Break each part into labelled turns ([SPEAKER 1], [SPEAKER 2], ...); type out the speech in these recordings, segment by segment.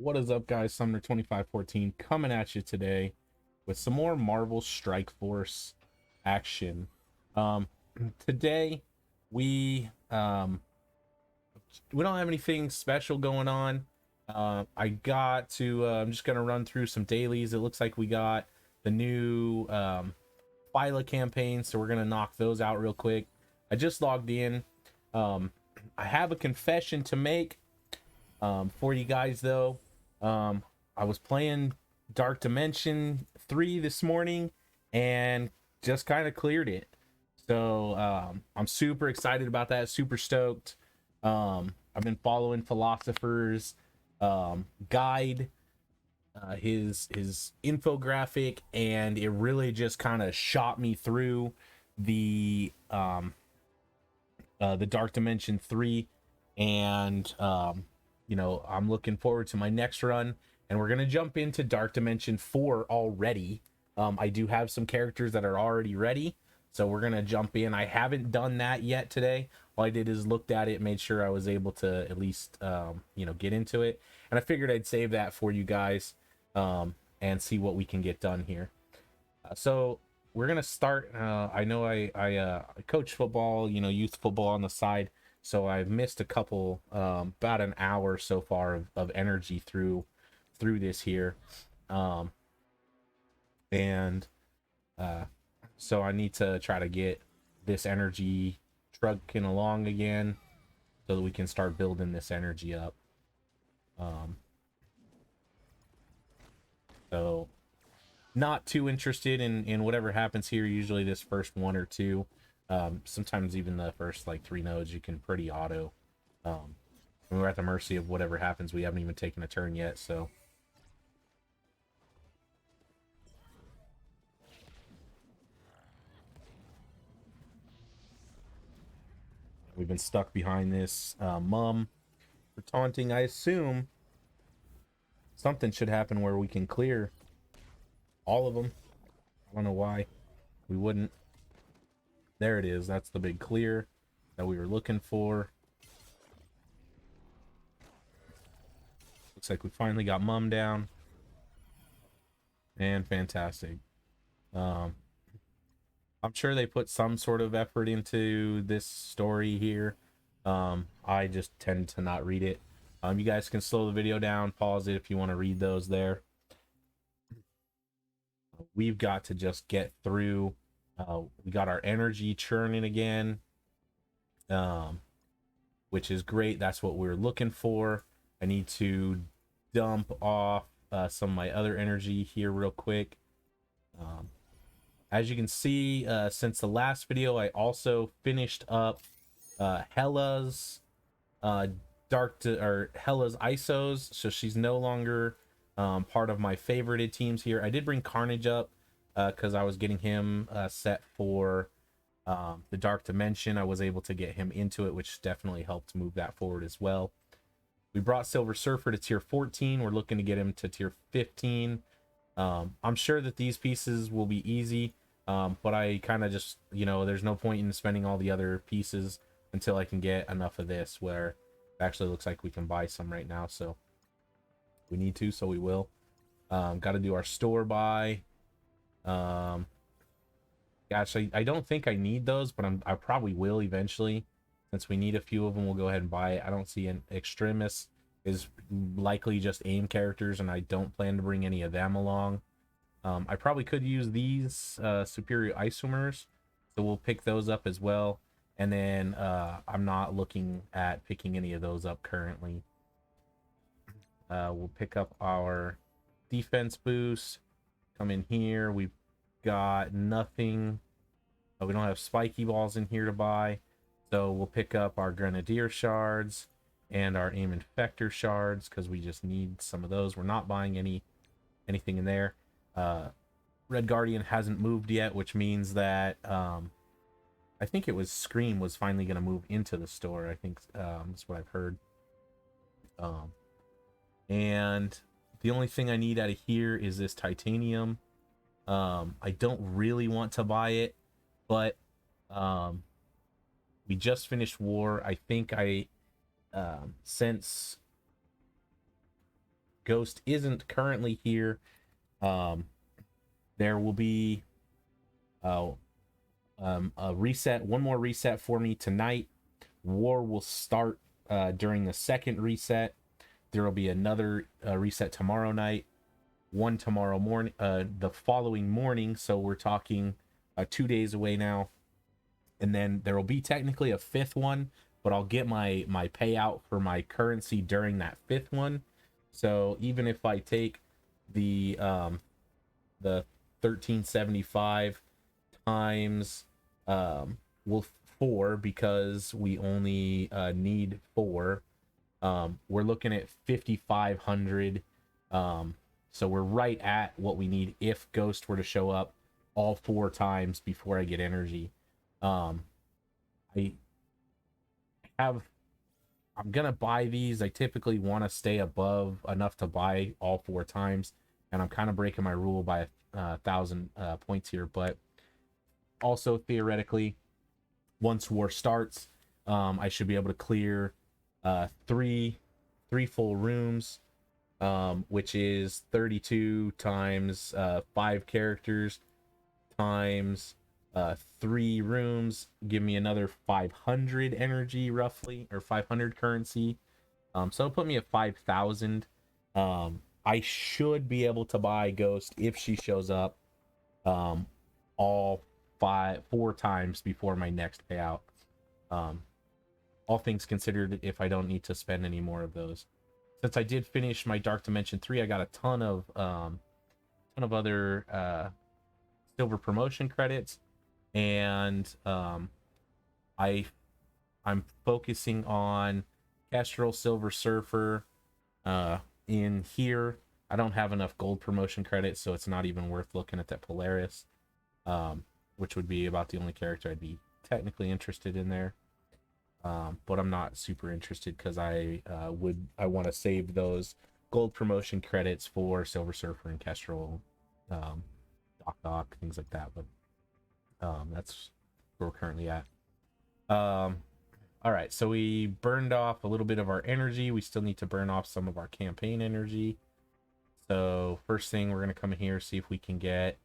[SPEAKER 1] What is up, guys? Sumner 2514 coming at you today with some more Marvel Strike Force action. Um, Today we we don't have anything special going on. I'm just gonna run through some dailies. It looks like we got the new Phyla campaign, so we're gonna knock those out real quick. I just logged in. Um, I have a confession to make for you guys though. I was playing Dark Dimension 3 this morning and just kind of cleared it. So I'm super excited about that, super stoked. I've been following Philosopher's guide, his infographic, and it really just kind of shot me through the Dark Dimension 3, and I'm looking forward to my next run, and we're gonna jump into Dark Dimension 4 already. I do have some characters that are already ready, so we're gonna jump in. I haven't done that yet today. All I did is looked at it, made sure I was able to at least get into it, and I figured I'd save that for you guys and see what we can get done here. So we're gonna start. I know I coach football, youth football on the side, so I've missed a couple, about an hour so far of energy through this here, and so I need to try to get this energy trucking along again, so that we can start building this energy up. So not too interested in whatever happens here. Usually this first one or two, sometimes even the first like 3 nodes, you can pretty auto. And we're at the mercy of whatever happens. We haven't even taken a turn yet, so we've been stuck behind this mum for taunting. I assume something should happen where we can clear all of them. I don't know why we wouldn't. There it is. That's the big clear that we were looking for. Looks like we finally got mum down. And fantastic. I'm sure they put some sort of effort into this story here. I just tend to not read it. You guys can slow the video down, pause it if you want to read those there. We've got to just get through. We got our energy churning again, which is great. That's what we're looking for. I need to dump off some of my other energy here real quick. As you can see, since the last video, I also finished up Hela's Hela's ISOs, so she's no longer part of my favorited teams here. I did bring Carnage up because I was getting him set for the Dark Dimension. I was able to get him into it, which definitely helped move that forward as well. We brought Silver Surfer to tier 14. We're looking to get him to tier 15. I'm sure that these pieces will be easy, but I kind of just, there's no point in spending all the other pieces until I can get enough of this, where it actually looks like we can buy some right now, so we need to, so we will. Got to do our store buy. Actually, I don't think I need those, but I probably will eventually. Since we need a few of them, we'll go ahead and buy it. I don't see an Extremis is likely just aim characters, and I don't plan to bring any of them along. I probably could use these superior isomers, so we'll pick those up as well. And then I'm not looking at picking any of those up currently. We'll pick up our defense boost. Come in here. We've got nothing. We don't have spiky balls in here to buy. So we'll pick up our Grenadier shards and our aim infector shards because we just need some of those. We're not buying anything in there. Red Guardian hasn't moved yet, which means that I think it was Scream was finally going to move into the store. I think that's what I've heard. And the only thing I need out of here is this titanium. I don't really want to buy it, but we just finished war. I think since Ghost isn't currently here, there will be a reset, one more reset for me tonight. War will start during the second reset. There will be another reset tomorrow night, one tomorrow morning, the following morning. So we're talking 2 days away now. And then there will be technically a fifth one, but I'll get my payout for my currency during that fifth one. So even if I take the 1375 times well 4, because we only need 4, we're looking at 5,500. So we're right at what we need if Ghost were to show up all 4 times before I get energy. I'm gonna buy these. I typically want to stay above enough to buy all 4 times, and I'm kind of breaking my rule by 1,000 points here. But also theoretically, once war starts, I should be able to clear 3 full rooms, which is 32 times 5 characters times 3 rooms, give me another 500 energy roughly, or 500 currency. So it'll put me at 5,000. I should be able to buy Ghost if she shows up all 4 times before my next payout. All things considered, if I don't need to spend any more of those. Since I did finish my Dark Dimension 3, I got a ton of other silver promotion credits, and I'm focusing on Kestrel, Silver Surfer in here. I don't have enough gold promotion credits, so it's not even worth looking at that Polaris, which would be about the only character I'd be technically interested in there. But I'm not super interested because I want to save those gold promotion credits for Silver Surfer and Kestrel, Doc, things like that. But that's where we're currently at. All right, so we burned off a little bit of our energy. We still need to burn off some of our campaign energy. So first thing, we're gonna come in here, see if we can get.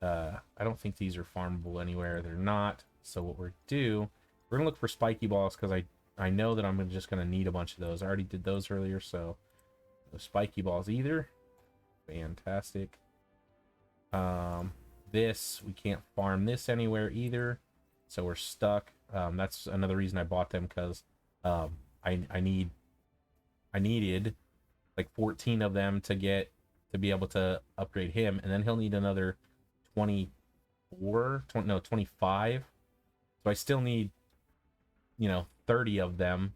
[SPEAKER 1] I don't think these are farmable anywhere. They're not. So what we're we're gonna look for spiky balls, because I know that I'm just gonna need a bunch of those. I already did those earlier, so no spiky balls either. Fantastic. This, we can't farm this anywhere either, so we're stuck. That's another reason I bought them, because I needed like 14 of them to be able to upgrade him, and then he'll need another 25. So I still need 30 of them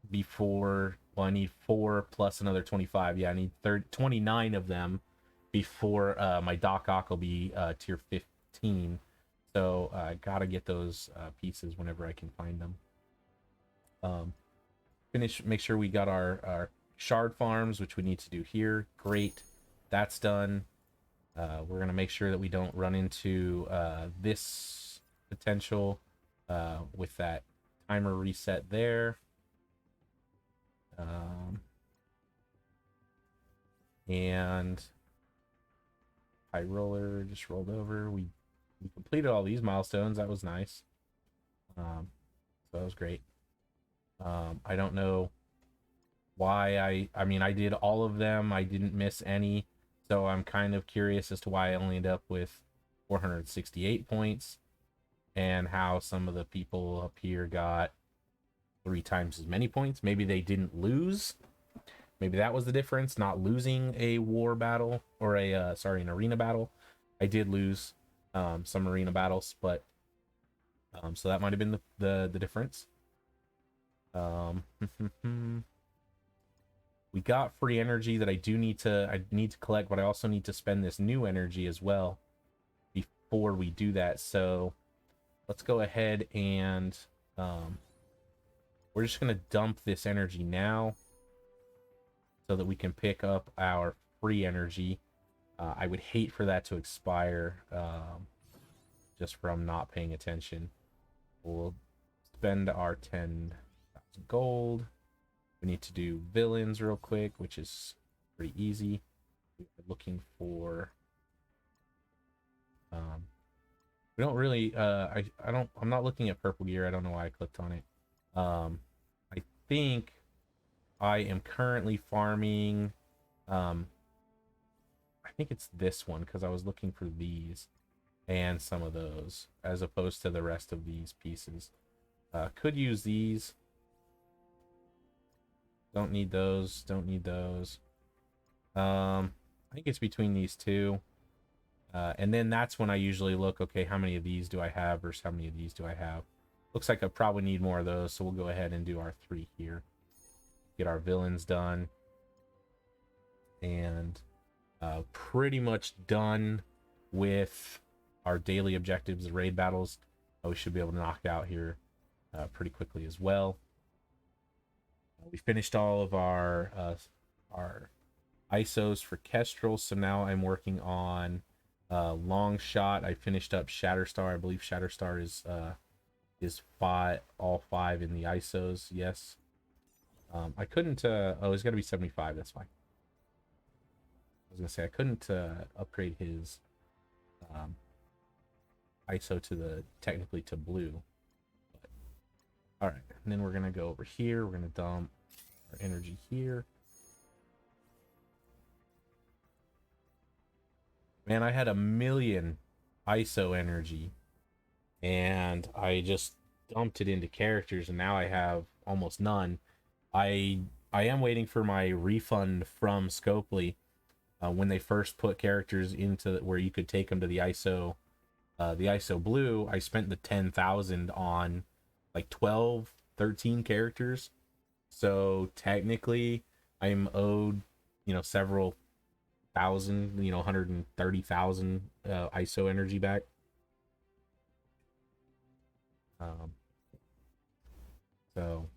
[SPEAKER 1] before, well, I need 4 plus another 25. Yeah, I need 29 of them before my Doc Ock will be tier 15. So I gotta get those pieces whenever I can find them. Make sure we got our shard farms, which we need to do here. Great, that's done. We're gonna make sure that we don't run into this potential with that timer reset there. And high roller just rolled over. We completed all these milestones. That was nice. So that was great. I don't know why I mean, I did all of them. I didn't miss any. So I'm kind of curious as to why I only ended up with 468 points, and how some of the people up here got 3 times as many points. Maybe they didn't lose. Maybe that was the difference, not losing a war battle, or an arena battle. I did lose some arena battles, but so that might have been the difference. We got free energy that I need to collect, but I also need to spend this new energy as well before we do that. So let's go ahead and we're just gonna dump this energy now so that we can pick up our free energy. I would hate for that to expire just from not paying attention. We'll spend our 10,000 gold. We need to do villains real quick, which is pretty easy. We're looking for we don't really I'm not looking at purple gear. I don't know why I clicked on it. I think I am currently farming I think it's this one because I was looking for these and some of those as opposed to the rest of these pieces. Could use these. Don't need those. Don't need those. I think it's between these two. And then that's when I usually look, okay, how many of these do I have versus how many of these do I have? Looks like I probably need more of those, so we'll go ahead and do our 3 here. Get our villains done. And pretty much done with our daily objectives, the raid battles. We should be able to knock out here pretty quickly as well. We finished all of our ISOs for Kestrel, so now I'm working on Long Shot. I finished up Shatterstar. I believe Shatterstar is all 5 in the ISOs. Yes. I couldn't. Oh, it's got to be 75. That's fine. I was gonna say I couldn't upgrade his ISO to the technically to blue. But, all right, and then we're gonna go over here. We're gonna dump our energy here. Man, I had 1,000,000 ISO energy, and I just dumped it into characters, and now I have almost none. I am waiting for my refund from Scopely. When they first put characters into where you could take them to the ISO blue, I spent the 10,000 on like 12, 13 characters. So technically I'm owed, several thousand, 130,000 ISO energy back. So,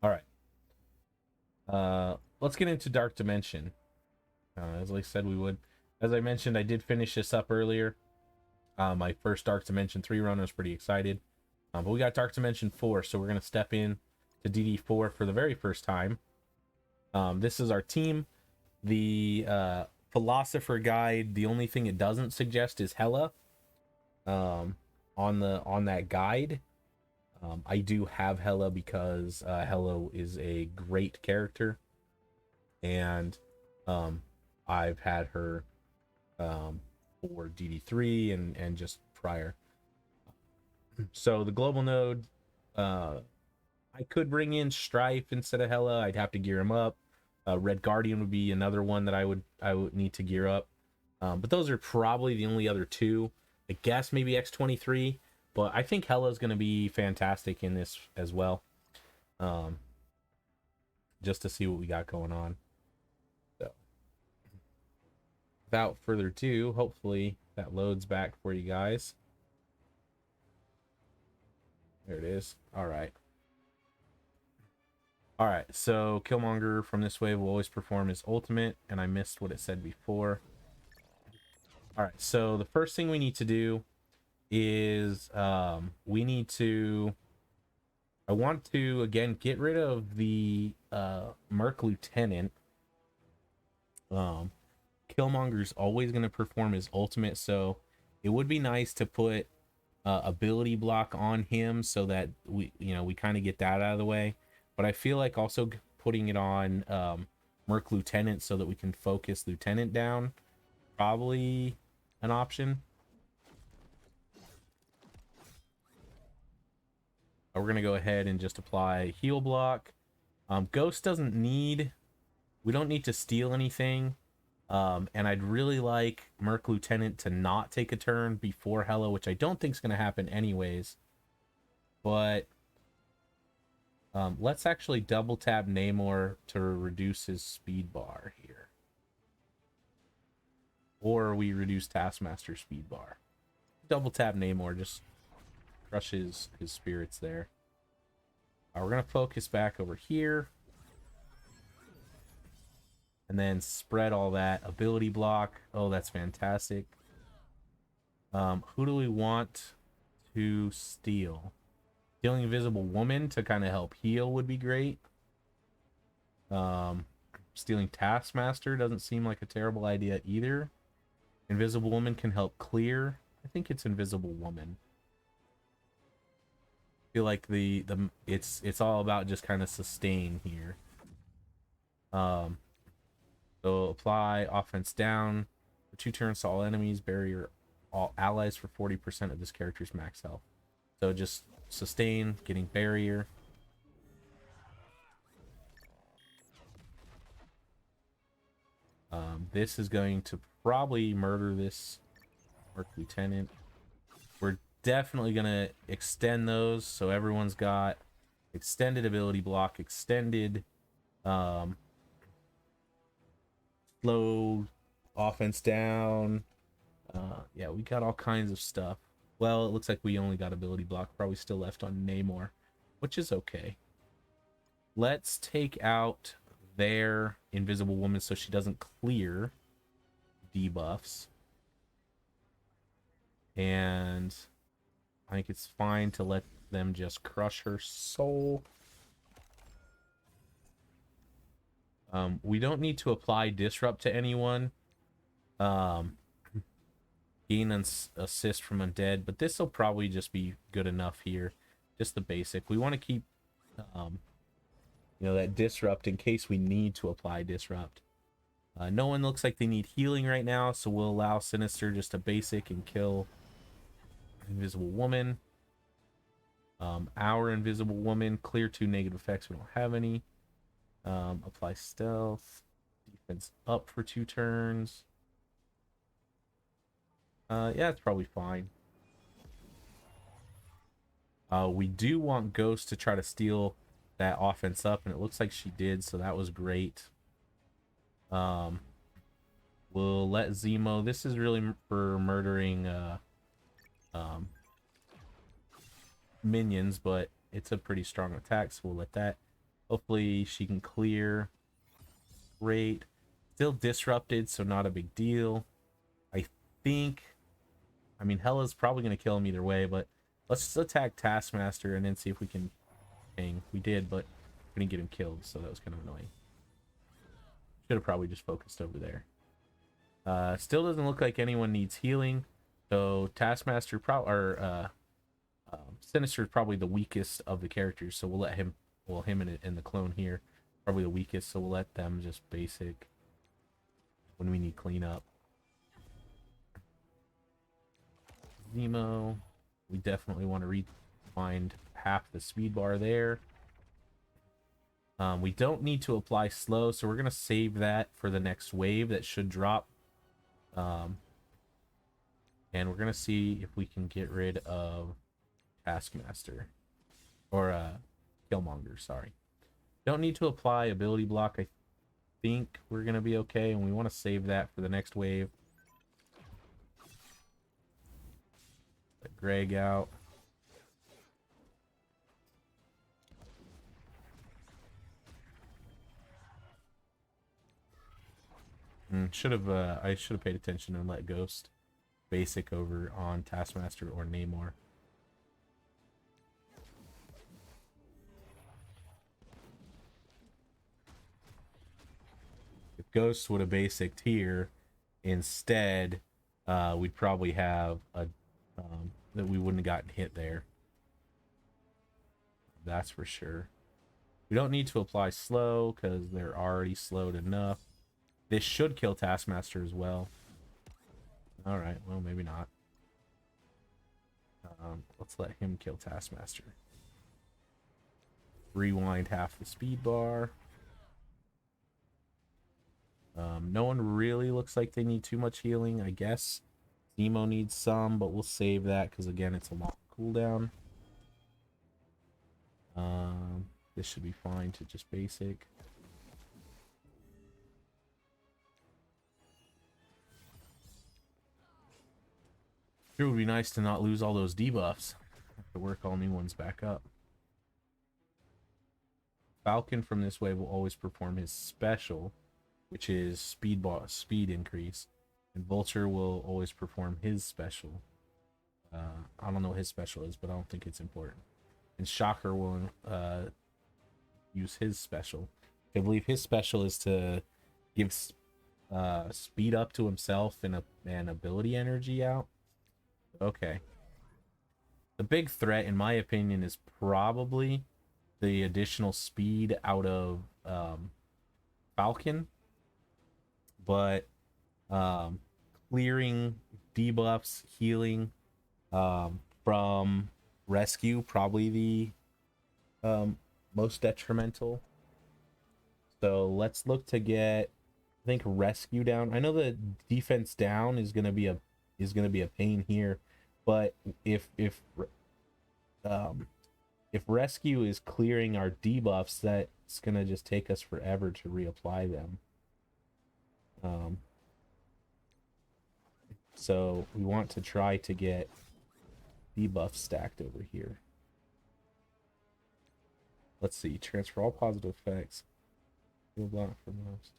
[SPEAKER 1] all right. Let's get into Dark Dimension. As I said we would. As I mentioned, I did finish this up earlier. My first Dark Dimension 3 run, I was pretty excited. But we got Dark Dimension 4, so we're going to step in to DD4 for the very first time. This is our team. The Philosopher Guide, the only thing it doesn't suggest is Hela. On that guide. I do have Hela because Hela is a great character. And I've had her for DD3 and just prior. So the global node, I could bring in Strife instead of Hela. I'd have to gear him up. Red Guardian would be another one that I would need to gear up. But those are probably the only other two. I guess maybe X23, but I think Hela is going to be fantastic in this as well. Just to see what we got going on. Without further ado, hopefully that loads back for you guys. There it is. All right. All right, so Killmonger from this wave will always perform his ultimate, and I missed what it said before. All right, so the first thing we need to do is we need to... I want to, again, get rid of the Merc Lieutenant. Killmonger's always going to perform his ultimate, so it would be nice to put ability block on him so that we kind of get that out of the way. But I feel like also putting it on Merc Lieutenant so that we can focus Lieutenant down, probably an option. We're going to go ahead and just apply heal block. Ghost doesn't need... We don't need to steal anything. And I'd really like Merc Lieutenant to not take a turn before Hela, which I don't think is going to happen anyways. But let's actually double tap Namor to reduce his speed bar here. Or we reduce Taskmaster's speed bar. Double tap Namor, just crush his spirits there. We're going to focus back over here. And then spread all that ability block. Oh, that's fantastic. Who do we want to steal? Stealing Invisible Woman to kind of help heal would be great. Stealing Taskmaster doesn't seem like a terrible idea either. Invisible Woman can help clear. I think it's Invisible Woman. I feel like it's all about just kind of sustain here. So apply offense down for 2 turns to all enemies, barrier all allies for 40% of this character's max health. So just sustain, getting barrier. This is going to probably murder this Merc Lieutenant. We're definitely going to extend those, so everyone's got extended ability block, extended slow offense down. Yeah, we got all kinds of stuff. Well, it looks like we only got ability block, probably still left on Namor, which is okay. Let's take out their Invisible Woman so she doesn't clear debuffs. And I think it's fine to let them just crush her soul. We don't need to apply disrupt to anyone. Gain assist from undead, but this will probably just be good enough here. Just the basic. We want to keep that disrupt in case we need to apply disrupt. No one looks like they need healing right now, so we'll allow Sinister just a basic and kill Invisible Woman. Our Invisible Woman, clear 2 negative effects, we don't have any. Apply stealth, defense up for 2 turns. Yeah, it's probably fine. We do want Ghost to try to steal that offense up, and it looks like she did, so that was great. We'll let Zemo. This is really for murdering minions, but it's a pretty strong attack, so we'll let that. Hopefully she can clear. Great. Still disrupted, so not a big deal. I mean, Hela's probably going to kill him either way, but let's just attack Taskmaster and then see if we can hang. We did, but we didn't get him killed, so that was kind of annoying. Should have probably just focused over there. Still doesn't look like anyone needs healing, so Taskmaster Sinister is probably the weakest of the characters, so we'll let him, well, him and the clone here, probably the weakest, so we'll let them just basic when we need cleanup. Zemo, we definitely want to find half the speed bar there. We don't need to apply slow, so we're going to save that for the next wave that should drop. And we're going to see if we can get rid of Taskmaster. Or Killmonger, sorry. Don't need to apply ability block. I think we're going to be okay, and we want to save that for the next wave. Let Greg out. I should have paid attention and let Ghost basic over on Taskmaster or Namor. If Ghost would have basicked here instead, we'd probably have a that we wouldn't have gotten hit there. That's for sure. We don't need to apply slow because they're already slowed enough. This should kill Taskmaster as well. Alright, well, maybe not. Let's let him kill Taskmaster. Rewind half the speed bar. No one really looks like they need too much healing, I guess. Zemo needs some, but we'll save that because, again, it's a long cooldown. This should be fine to just basic. It would be nice to not lose all those debuffs. Have to work all new ones back up. Falcon from this wave will always perform his special, which is speed increase. And Vulture will always perform his special. I don't know what his special is, but I don't think it's important. And Shocker will use his special. I believe his special is to give speed up to himself and ability energy out. Okay. The big threat, in my opinion, is probably the additional speed out of Falcon, but um, clearing debuffs, healing from rescue, probably the most detrimental. So let's look to get, I think, rescue down. I know the defense down is gonna be a pain here, but um if rescue is clearing our debuffs, that's gonna just take us forever to reapply them. So we want to try to get debuffs stacked over here. Let's see, transfer all positive effects. Heal block for most.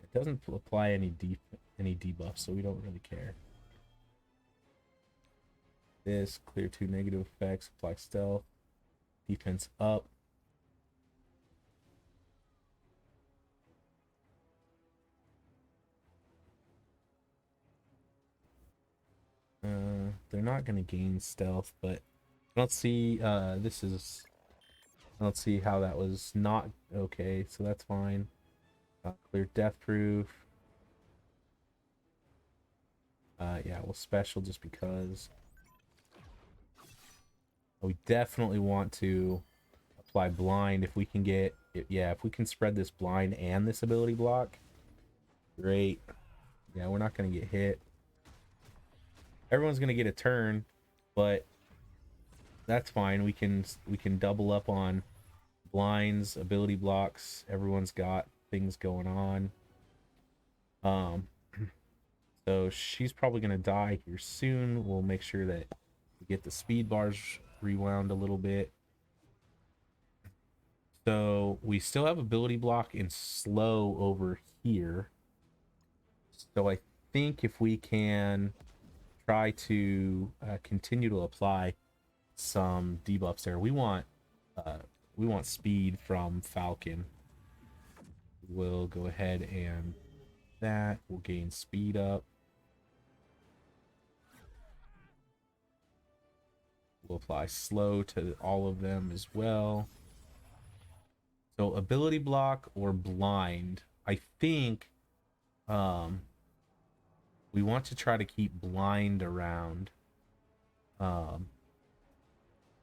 [SPEAKER 1] It doesn't apply any debuffs, so we don't really care. This, clear 2 negative effects, apply stealth, defense up. They're not going to gain stealth, but let's see. Let's see how that was not okay, so that's fine. Clear death proof. Yeah, we'll special just because. We definitely want to apply blind if we can get it. Yeah, if we can spread this blind and this ability block, great. Yeah, we're not going to get hit. Everyone's going to get a turn, but that's fine. We can double up on blinds, ability blocks. Everyone's got things going on. So she's probably going to die here soon. We'll make sure that we get the speed bars rewound a little bit. So we still have ability block and slow over here. So I think if we can try to continue to apply some debuffs there, we want speed from Falcon. We'll go ahead and that will gain speed up. We'll apply slow to all of them as well. So ability block or blind. I think we want to try to keep blind around. Now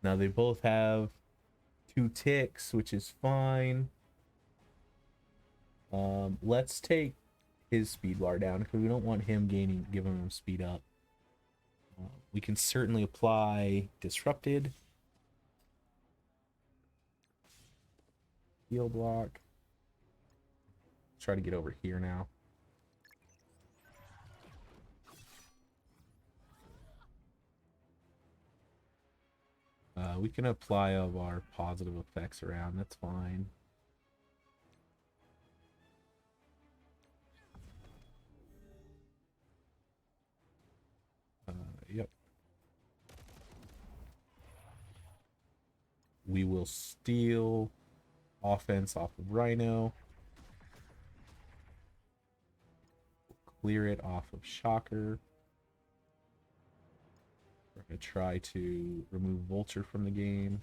[SPEAKER 1] they both have 2 ticks, which is fine. Let's take his speed bar down because we don't want him giving him speed up. We can certainly apply disrupted. Heal block. Try to get over here now. We can apply of our positive effects around. That's fine. Yep. We will steal offense off of Rhino. Clear it off of Shocker. We're going to try to remove Vulture from the game.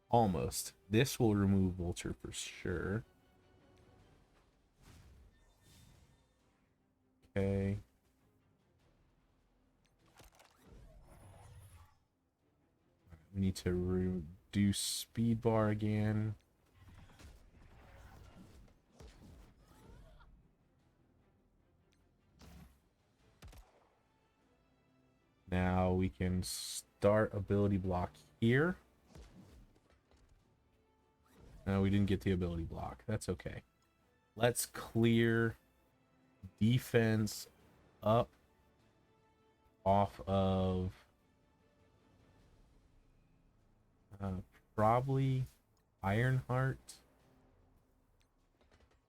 [SPEAKER 1] Almost. This will remove Vulture for sure. Okay. We need to reduce speed bar again. Now we can start ability block here. No, we didn't get the ability block. That's okay. Let's clear defense up off of probably Ironheart.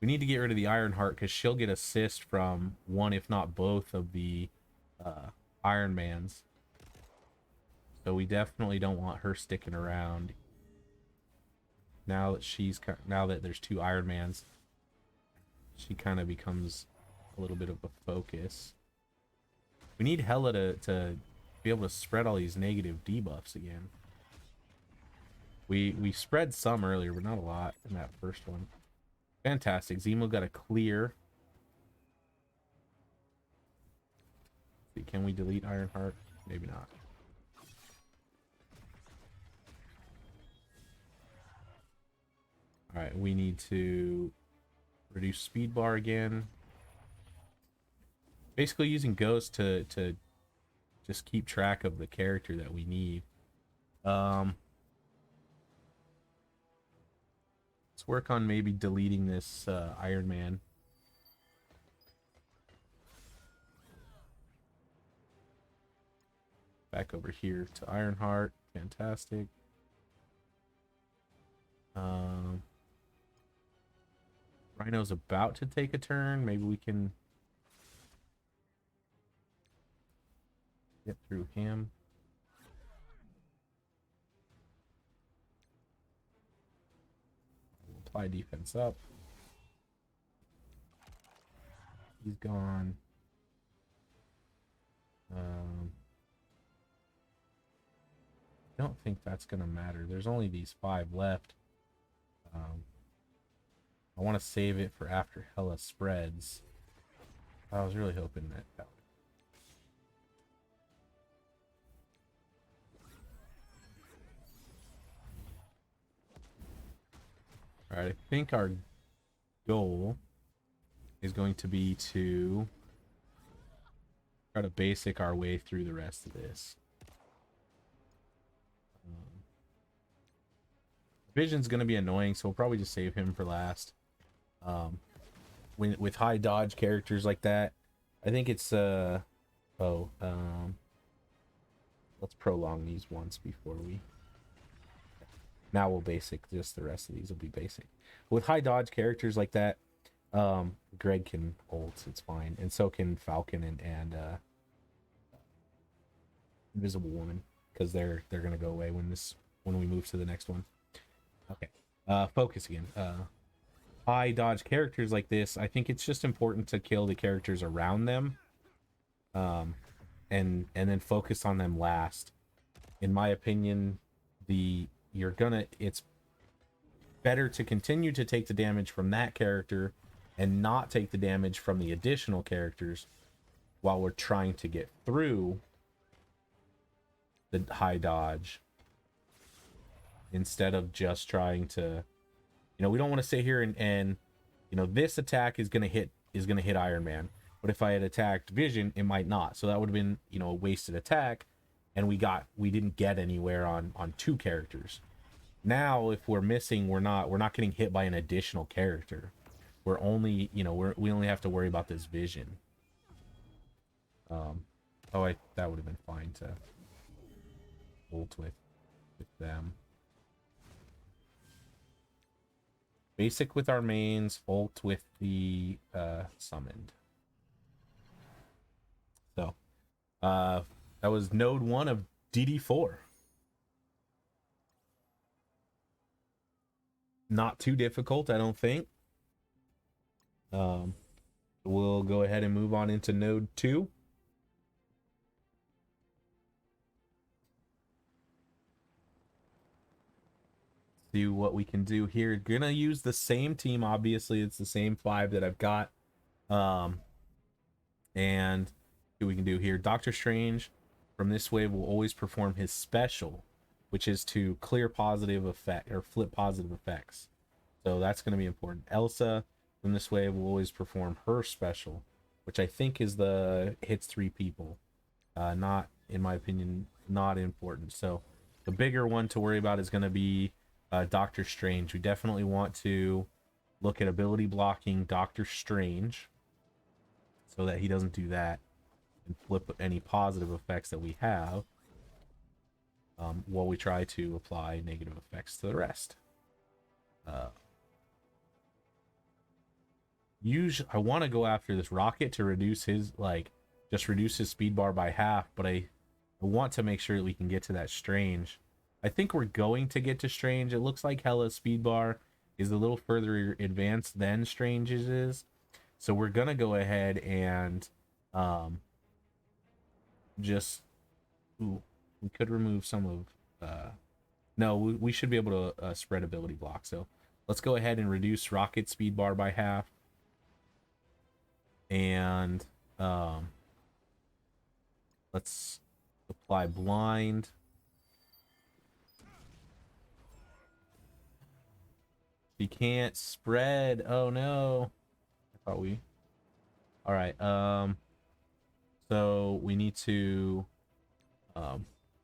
[SPEAKER 1] We need to get rid of the Ironheart because she'll get assist from one, if not both, of the Iron Mans. So we definitely don't want her sticking around. Now that there's two Iron Mans, she kind of becomes a little bit of a focus. We need Hela to be able to spread all these negative debuffs again. We spread some earlier, but not a lot in that first one. Fantastic. Zemo got a clear. See, can we delete Ironheart? Maybe not. Alright, we need to reduce speed bar again. Basically using Ghost to just keep track of the character that we need. Let's work on maybe deleting this Iron Man. Back over here to Ironheart. Fantastic. Rhino's about to take a turn. Maybe we can get through him. We'll apply defense up. He's gone. I don't think that's gonna matter. There's only these 5 left. I want to save it for after Hela spreads. I was really hoping that would. Alright, I think our goal is going to be to try to basic our way through the rest of this. Vision's going to be annoying, so we'll probably just save him for last. With high dodge characters like that, I think it's let's prolong these once before we. Now we'll basic. Just the rest of these will be basic. With high dodge characters like that, Greg can ult. It's fine, and so can Falcon and Invisible Woman, because they're gonna go away when we move to the next one. Okay. Focus again. High dodge characters like this, I think it's just important to kill the characters around them, and then focus on them last. In my opinion, it's better to continue to take the damage from that character and not take the damage from the additional characters while we're trying to get through the high dodge, instead of just trying to, we don't want to sit here and this attack is gonna hit Iron Man, but if I had attacked Vision, it might not. So that would have been a wasted attack, and we didn't get anywhere on 2 characters. Now if we're missing, we're not getting hit by an additional character. We're only we only have to worry about this Vision. That would have been fine to ult with them. Basic with our mains, ult with the summoned. So that was node 1 of DD4. Not too difficult, I don't think. We'll go ahead and move on into node 2. See what we can do here. Gonna use the same team. Obviously, it's the same 5 that I've got. And see what we can do here. Doctor Strange from this wave will always perform his special, which is to clear positive effect or flip positive effects. So that's going to be important. Elsa from this wave will always perform her special, which I think is the hits 3 people. Not, in my opinion, not important. So the bigger one to worry about is going to be Doctor Strange. We definitely want to look at ability blocking Doctor Strange so that he doesn't do that and flip any positive effects that we have, while we try to apply negative effects to the rest. Usually I want to go after this Rocket to reduce his reduce his speed bar by half, but I'm I want to make sure that we can get to that Strange. I think we're going to get to Strange. It looks like Hella's speed bar is a little further advanced than Strange's is. So we're going to go ahead and just... Ooh, we could remove some of... no, we should be able to spread ability block. So let's go ahead and reduce Rocket speed bar by half. And let's apply blind. She can't spread. Oh no. I thought we... All right. So we need to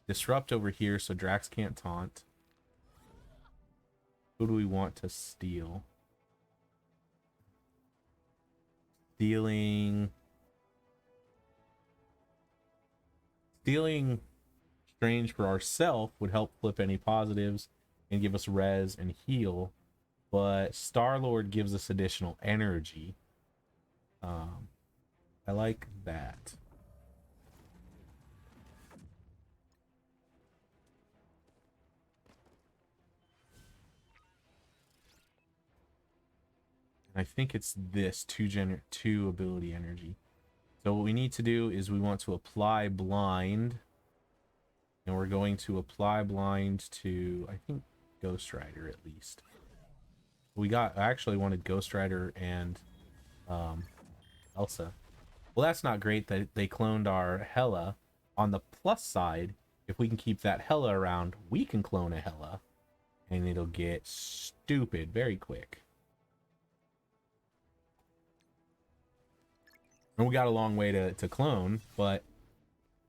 [SPEAKER 1] disrupt over here so Drax can't taunt. Who do we want to steal? Stealing Strange for ourselves would help flip any positives and give us res and heal, but Star-Lord gives us additional energy. I like that. I think it's this two ability energy. So what we need to do is we want to apply blind, and we're going to apply blind to, I think, Ghost Rider at least. I actually wanted Ghost Rider and Elsa. Well, that's not great that they cloned our Hela. On the plus side, if we can keep that Hela around, we can clone a Hela, and it'll get stupid very quick. And we got a long way to clone, but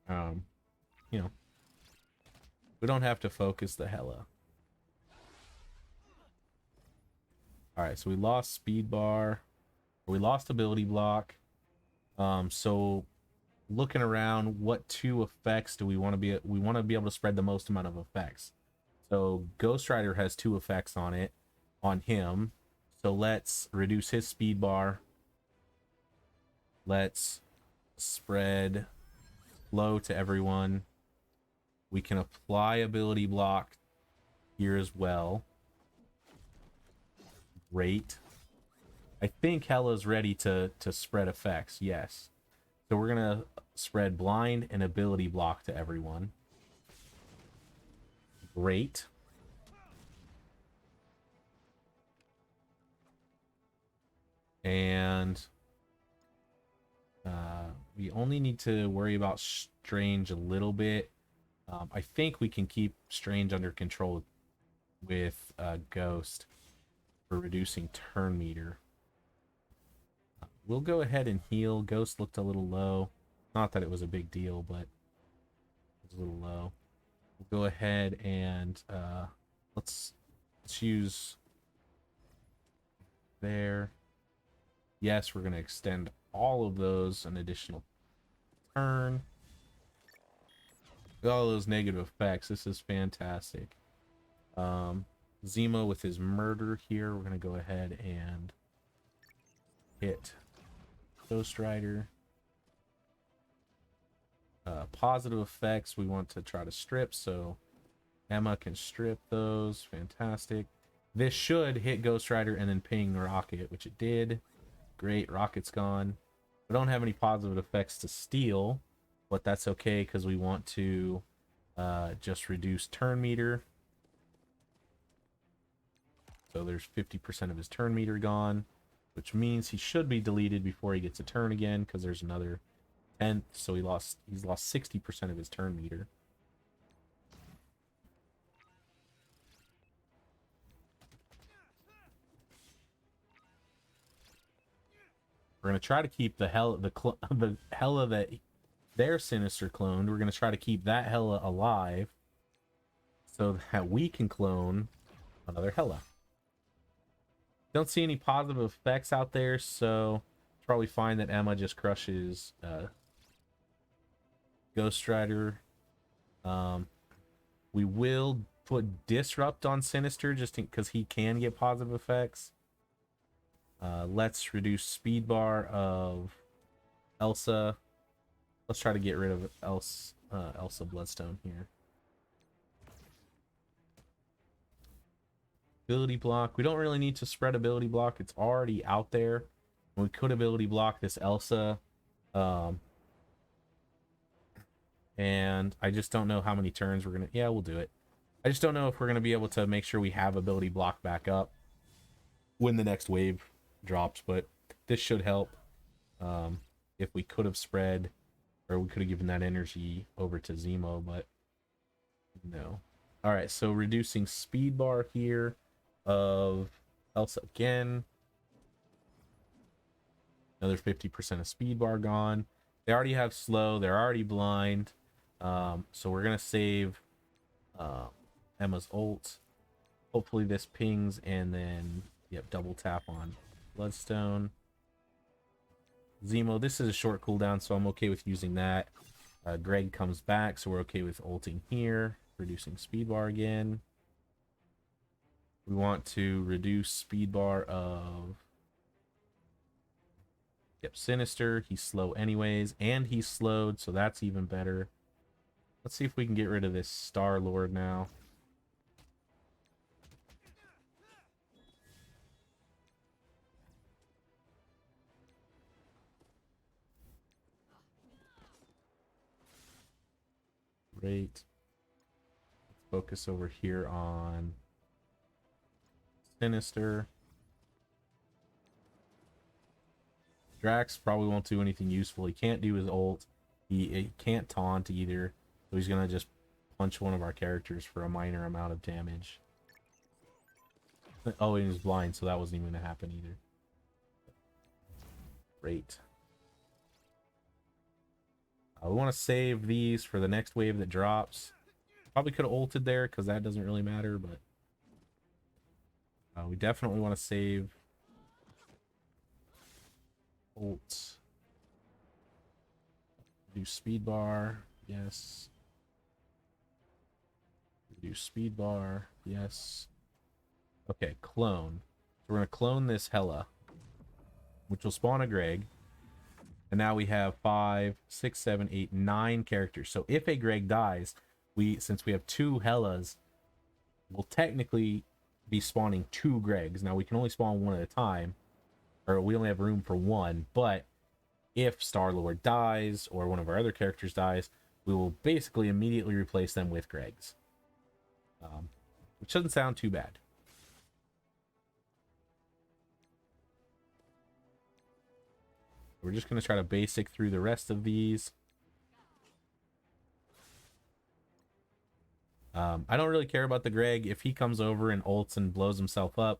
[SPEAKER 1] you know, we don't have to focus the Hela. All right, so we lost speed bar, we lost ability block. So looking around, what two effects do we want to be? We want to be able to spread the most amount of effects. So Ghost Rider has 2 effects on him. So let's reduce his speed bar. Let's spread flow to everyone. We can apply ability block here as well. Great. I think Hela's ready to spread effects. Yes. So we're gonna spread blind and ability block to everyone. Great. And we only need to worry about Strange a little bit. I think we can keep Strange under control with Ghost for reducing turn meter. We'll go ahead and heal. Ghost looked a little low. Not that it was a big deal, but it was a little low. We'll go ahead and let's use there. Yes, we're going to extend all of those an additional turn. All those negative effects. This is fantastic. Zemo with his murder here. We're going to go ahead and hit Ghost Rider. Positive effects we want to try to strip, so Emma can strip those. Fantastic. This should hit Ghost Rider and then ping Rocket, which it did. Great, Rocket's gone. We don't have any positive effects to steal, but that's okay because we want to just reduce turn meter. So there's 50% of his turn meter gone, which means he should be deleted before he gets a turn again because there's another 10th, so he's lost 60% of his turn meter. We're gonna try to keep the Hela that their Sinister cloned. We're gonna try to keep that Hela alive so that we can clone another Hela. Don't see any positive effects out there, so it's probably fine that Emma just crushes Ghost Rider. We will put Disrupt on Sinister just because he can get positive effects. Let's reduce speed bar of Elsa. Let's try to get rid of Elsa Bloodstone here. Ability block. We don't really need to spread ability block. It's already out there. We could ability block this Elsa. And I just don't know how many turns we're going to... Yeah, we'll do it. I just don't know if we're going to be able to make sure we have ability block back up when the next wave drops, but this should help. If we could have spread, or we could have given that energy over to Zemo, but no. All right, so reducing speed bar here of Elsa again. Another 50% of speed bar gone. They already have slow. They're already blind. So we're going to save Emma's ult. Hopefully this pings and then, yep, double tap on Bloodstone. Zemo, this is a short cooldown, so I'm okay with using that. Greg comes back, so we're okay with ulting here. Reducing speed bar again. We want to reduce speed bar of... Yep, Sinister. He's slow anyways, and he's slowed, so that's even better. Let's see if we can get rid of this Star-Lord now. Great. Let's focus over here on Sinister. Drax probably won't do anything useful. He can't do his ult. He can't taunt either. So he's going to just punch one of our characters for a minor amount of damage. Oh, and he's blind, so that wasn't even going to happen either. Great. We want to save these for the next wave that drops. Probably could have ulted there because that doesn't really matter, but we definitely want to save ult. Do speed bar, yes. Do speed bar, yes. Okay, clone. So we're gonna clone this Hela, which will spawn a Greg. And now we have 5, 6, 7, 8, 9 characters. So if a Greg dies, since we have 2 Helas, we'll technically be spawning 2 Gregs. Now we can only spawn one at a time, or we only have room for one, but if Star-Lord dies or one of our other characters dies, we will basically immediately replace them with Gregs. Which doesn't sound too bad. We're just going to try to basic through the rest of these. I don't really care about the Greg. If he comes over and ults and blows himself up,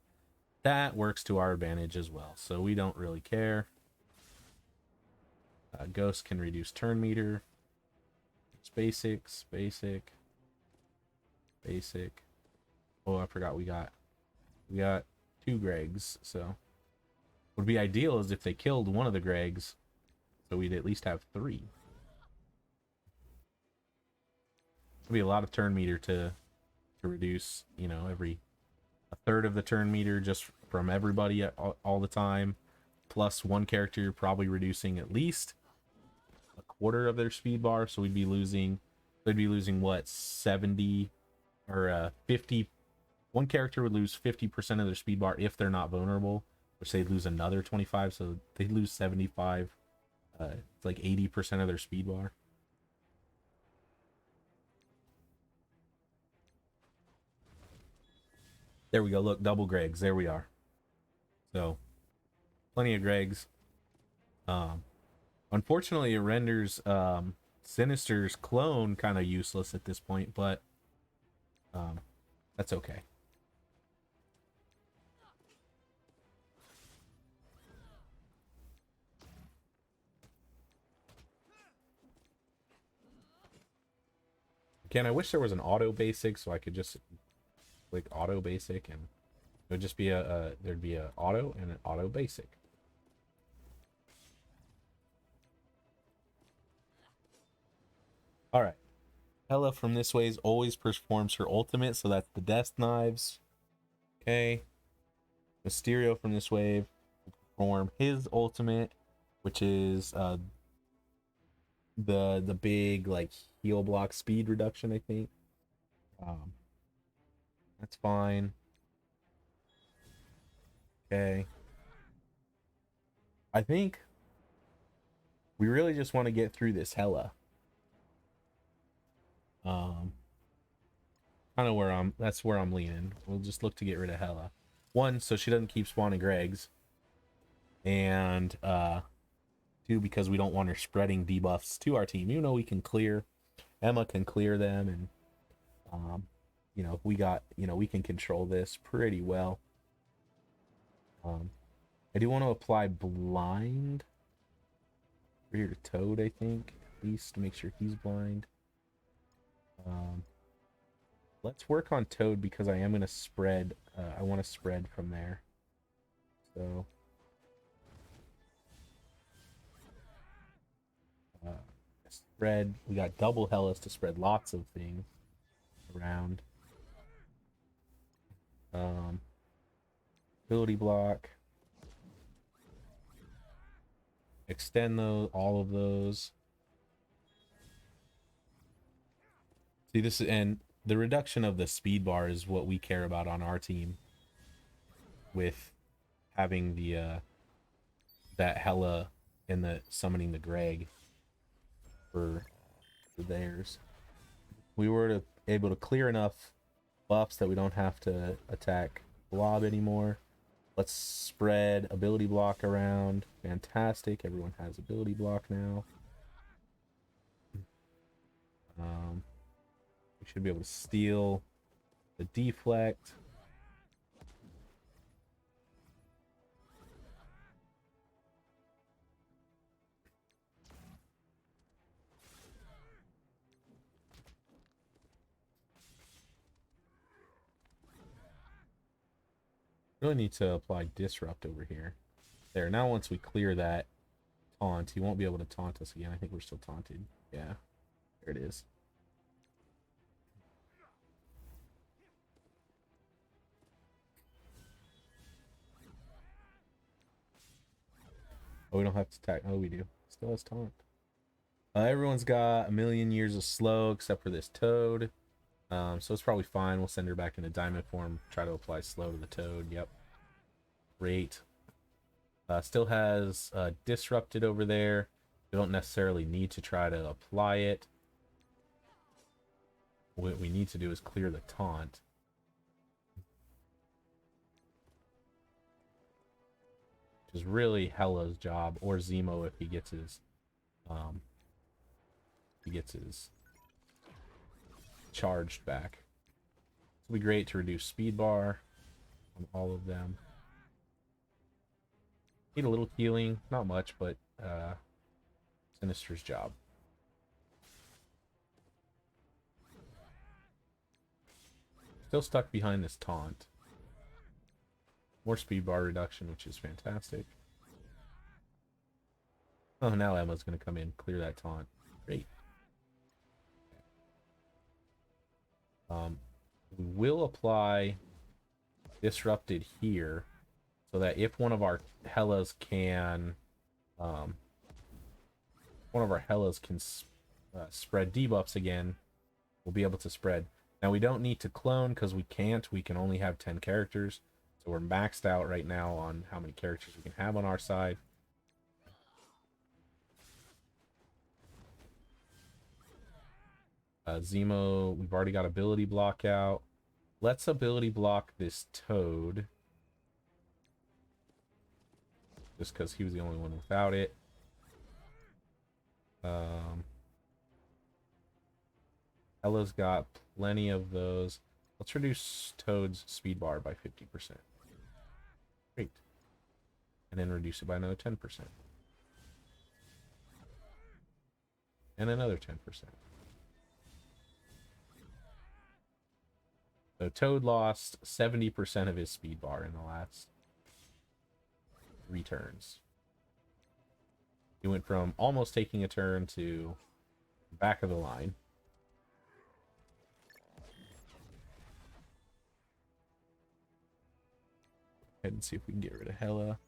[SPEAKER 1] that works to our advantage as well. So we don't really care. Ghost can reduce turn meter. It's basic. Oh, I forgot we got 2 Gregs, so would be ideal is if they killed one of the Gregs, so we'd at least have 3. It'd be a lot of turn meter to reduce, you know, every a third of the turn meter just from everybody all the time, plus one character probably reducing at least a quarter of their speed bar, so they'd be losing what, 70 or 50. One character would lose 50% of their speed bar if they're not vulnerable, which they'd lose another 25, so they lose 75. It's like 80% of their speed bar. There we go. Look, double Gregs. There we are. So, plenty of Gregs. Unfortunately, it renders Sinister's clone kind of useless at this point, but that's okay. Again, I wish there was an auto basic so I could just click auto basic and it would just be there'd be a auto and an auto basic. All right. Hela from this ways always performs her ultimate, so that's the Death Knives. Okay. Mysterio from this wave will perform his ultimate, which is the big like heal block speed reduction, I think. Um, that's fine. Okay. I think we really just want to get through this Hella. Um, kind of where that's where I'm leaning. We'll just look to get rid of Hella. One, so she doesn't keep spawning Gregs. And two, because we don't want her spreading debuffs to our team. Even though we can clear, Emma can clear them, and you know, we can control this pretty well. I do want to apply blind here to Toad, I think, at least to make sure he's blind. Let's work on Toad because I am going to spread. I want to spread from there. So, spread. We got double Hellas to spread lots of things around. Ability block. Extend those, all of those. See, this is, and the reduction of the speed bar is what we care about on our team. With having the that Hella and the summoning the Greg for theirs. We were able to clear enough buffs that we don't have to attack Blob anymore. Let's spread ability block around. Fantastic. Everyone has ability block now. We should be able to steal the deflect. Really need to apply disrupt over here. There, now once we clear that taunt, he won't be able to taunt us again. I think we're still taunted. Yeah, there it is. Oh, we don't have to attack. Oh, we do. Still has taunt. Everyone's got a million years of slow except for this Toad. So it's probably fine. We'll send her back into diamond form. Try to apply slow to the Toad. Yep. Great. Still has disrupted over there. We don't necessarily need to try to apply it. What we need to do is clear the taunt. Which is really Hella's job, or Zemo if he gets his charged back. It'll be great to reduce speed bar on all of them. Need a little healing, not much, but Sinister's job. Still stuck behind this taunt. More speed bar reduction, which is fantastic. Oh, now Emma's going to come in, clear that taunt. Great. We will apply disrupted here, so that if one of our Hellas can, spread debuffs again, we'll be able to spread. Now we don't need to clone because we can't. We can only have 10 characters, so we're maxed out right now on how many characters we can have on our side. Zemo, we've already got ability block out. Let's ability block this Toad. Just because he was the only one without it. Ella's got plenty of those. Let's reduce Toad's speed bar by 50%. Great. And then reduce it by another 10%. And another 10%. So Toad lost 70% of his speed bar in the last 3 turns. He went from almost taking a turn to back of the line. Go ahead and see if we can get rid of Hella.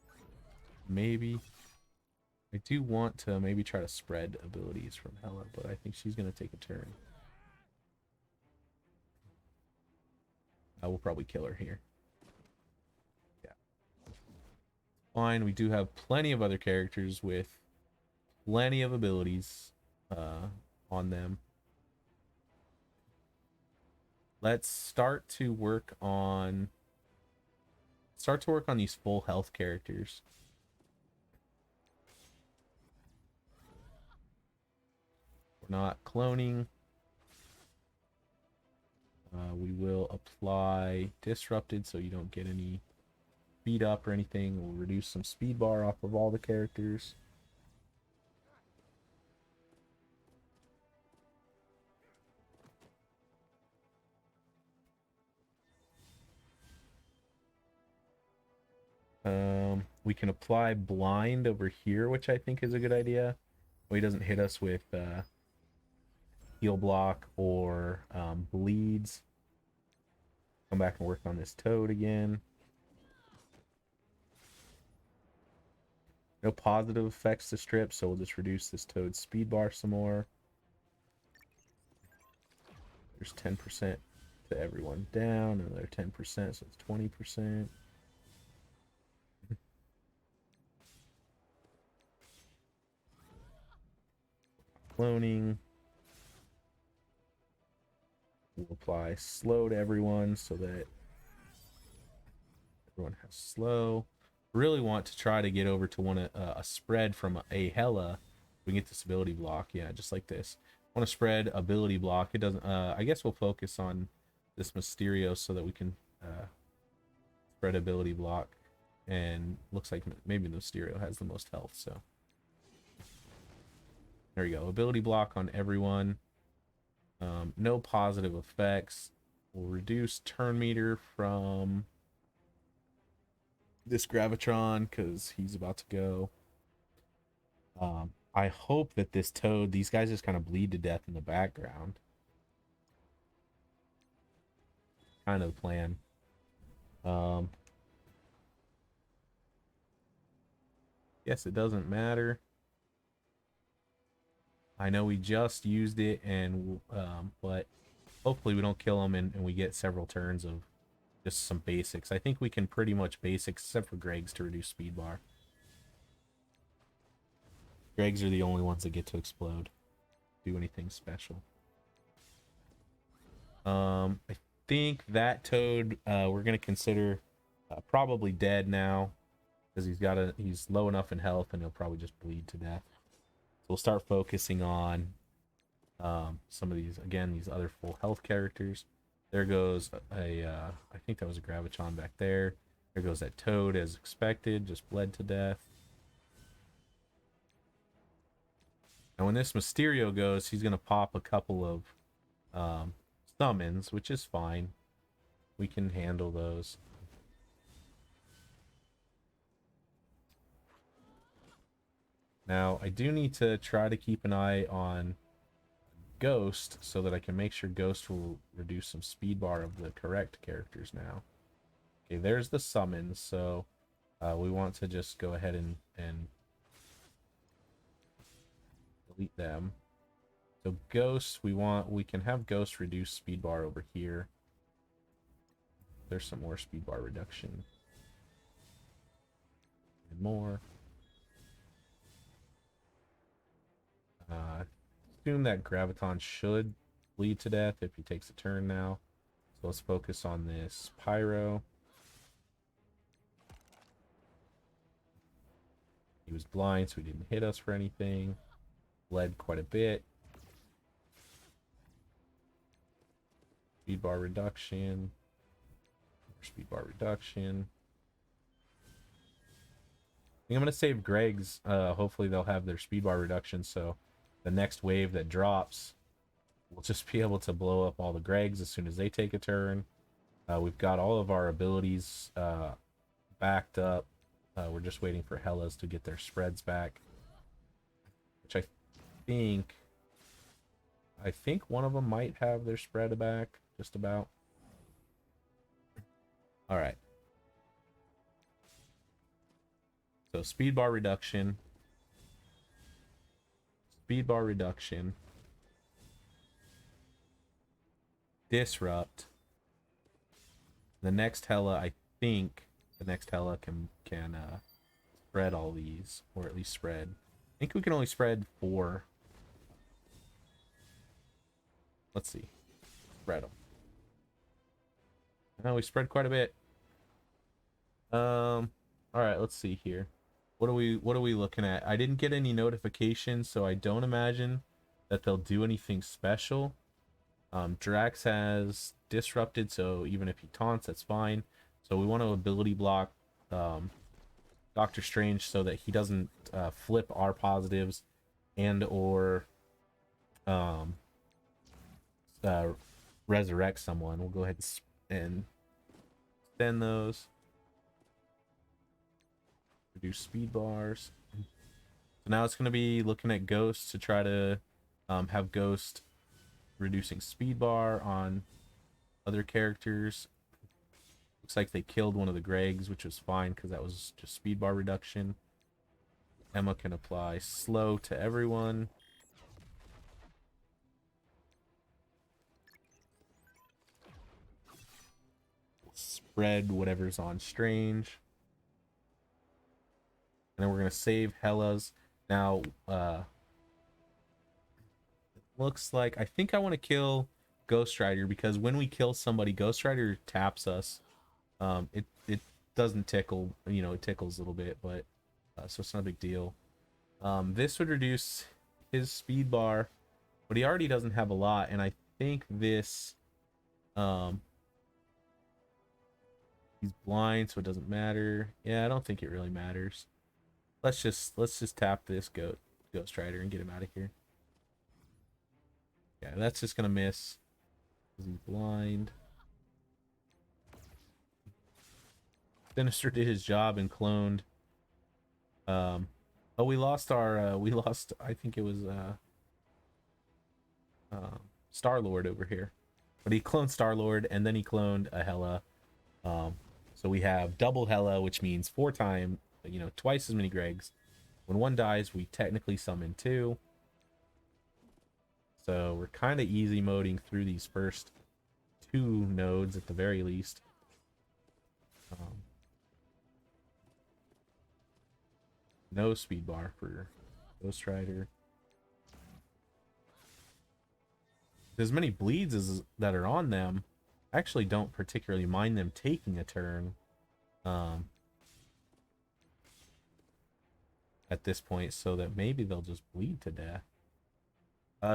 [SPEAKER 1] Maybe. I do want to maybe try to spread abilities from Hela, but I think she's going to take a turn. I will probably kill her here. Yeah. Fine, we do have plenty of other characters with plenty of abilities on them. Let's start to work on these full health characters. We're not cloning. We will apply disrupted so you don't get any beat up or anything. We'll reduce some speed bar off of all the characters. We can apply blind over here, which I think is a good idea. He doesn't hit us with heal block or bleeds. Come back and work on this toad again. No positive effects to strip, so we'll just reduce this toad's speed bar some more. There's 10% to everyone down, another 10%, so it's 20%. Cloning. We'll apply slow to everyone so that everyone has slow. Really want to try to get over to a spread from a Hela. We can get this ability block, yeah, just like this. Want to spread ability block. It doesn't. I guess we'll focus on this Mysterio so that we can spread ability block. And looks like maybe Mysterio has the most health. So there you go. Ability block on everyone. No positive effects. We'll reduce turn meter from this Gravitron because he's about to go. I hope that this toad, these guys just kind of bleed to death in the background. Kind of the plan. Yes, it doesn't matter. I know we just used it, and but hopefully we don't kill him and we get several turns of just some basics. I think we can pretty much basics, except for Greg's to reduce speed bar. Greg's are the only ones that get to explode. Do anything special. I think that toad we're gonna consider probably dead now because he's low enough in health and he'll probably just bleed to death. So we'll start focusing on some of these these other full health characters. There goes I think that was a Gravitron back there. There goes that toad as expected, just bled to death. And when this Mysterio goes, he's gonna pop a couple of summons, which is fine. We can handle those. Now, I do need to try to keep an eye on Ghost so that I can make sure Ghost will reduce some speed bar of the correct characters now. Okay, there's the summons, so we want to just go ahead and delete them. So Ghost, we can have Ghost reduce speed bar over here. There's some more speed bar reduction. And more. Assume that Graviton should bleed to death if he takes a turn now. So let's focus on this Pyro. He was blind, so he didn't hit us for anything. Bled quite a bit. Speed bar reduction. Speed bar reduction. I think I'm going to save Greg's. Hopefully they'll have their speed bar reduction, so the next wave that drops, we'll just be able to blow up all the Gregs as soon as they take a turn. We've got all of our abilities backed up. We're just waiting for Hellas to get their spreads back, which I think one of them might have their spread back, just about. All right. So speed bar reduction. speed bar reduction, disrupt. The next Hella, I think the next Hella can spread all these, or at least spread. I think we can only spread 4. Let's see. Spread them. No, we spread quite a bit. All right, let's see here. What are we looking at? I didn't get any notifications, so I don't imagine that they'll do anything special. Drax has disrupted, so even if he taunts, that's fine. So we want to ability block Doctor Strange so that he doesn't flip our positives and or resurrect someone. We'll go ahead and extend those. Reduce speed bars. So now it's going to be looking at Ghost to try to have Ghost reducing speed bar on other characters. Looks like they killed one of the Gregs, which was fine because that was just speed bar reduction. Emma can apply slow to everyone. Spread whatever's on Strange. And then we're going to save Hella's. Now, it looks like I think I want to kill Ghost Rider because when we kill somebody, Ghost Rider taps us. It doesn't tickle, you know, it tickles a little bit, but so it's not a big deal. This would reduce his speed bar, but he already doesn't have a lot, and I think this he's blind, so it doesn't matter. Yeah, I don't think it really matters. Let's just tap this Ghost Rider and get him out of here. Yeah, that's just gonna miss because he's blind. Sinister did his job and cloned. Oh, we lost our I think it was Star-Lord over here. But he cloned Star-Lord and then he cloned a Hela. So we have double Hela, which means 4 times, you know, twice as many Gregs. When one dies, we technically summon 2. So we're kind of easy moding through these first 2 nodes at the very least. No speed bar for Ghost Rider. As many bleeds as that are on them, I actually don't particularly mind them taking a turn at this point, so that maybe they'll just bleed to death.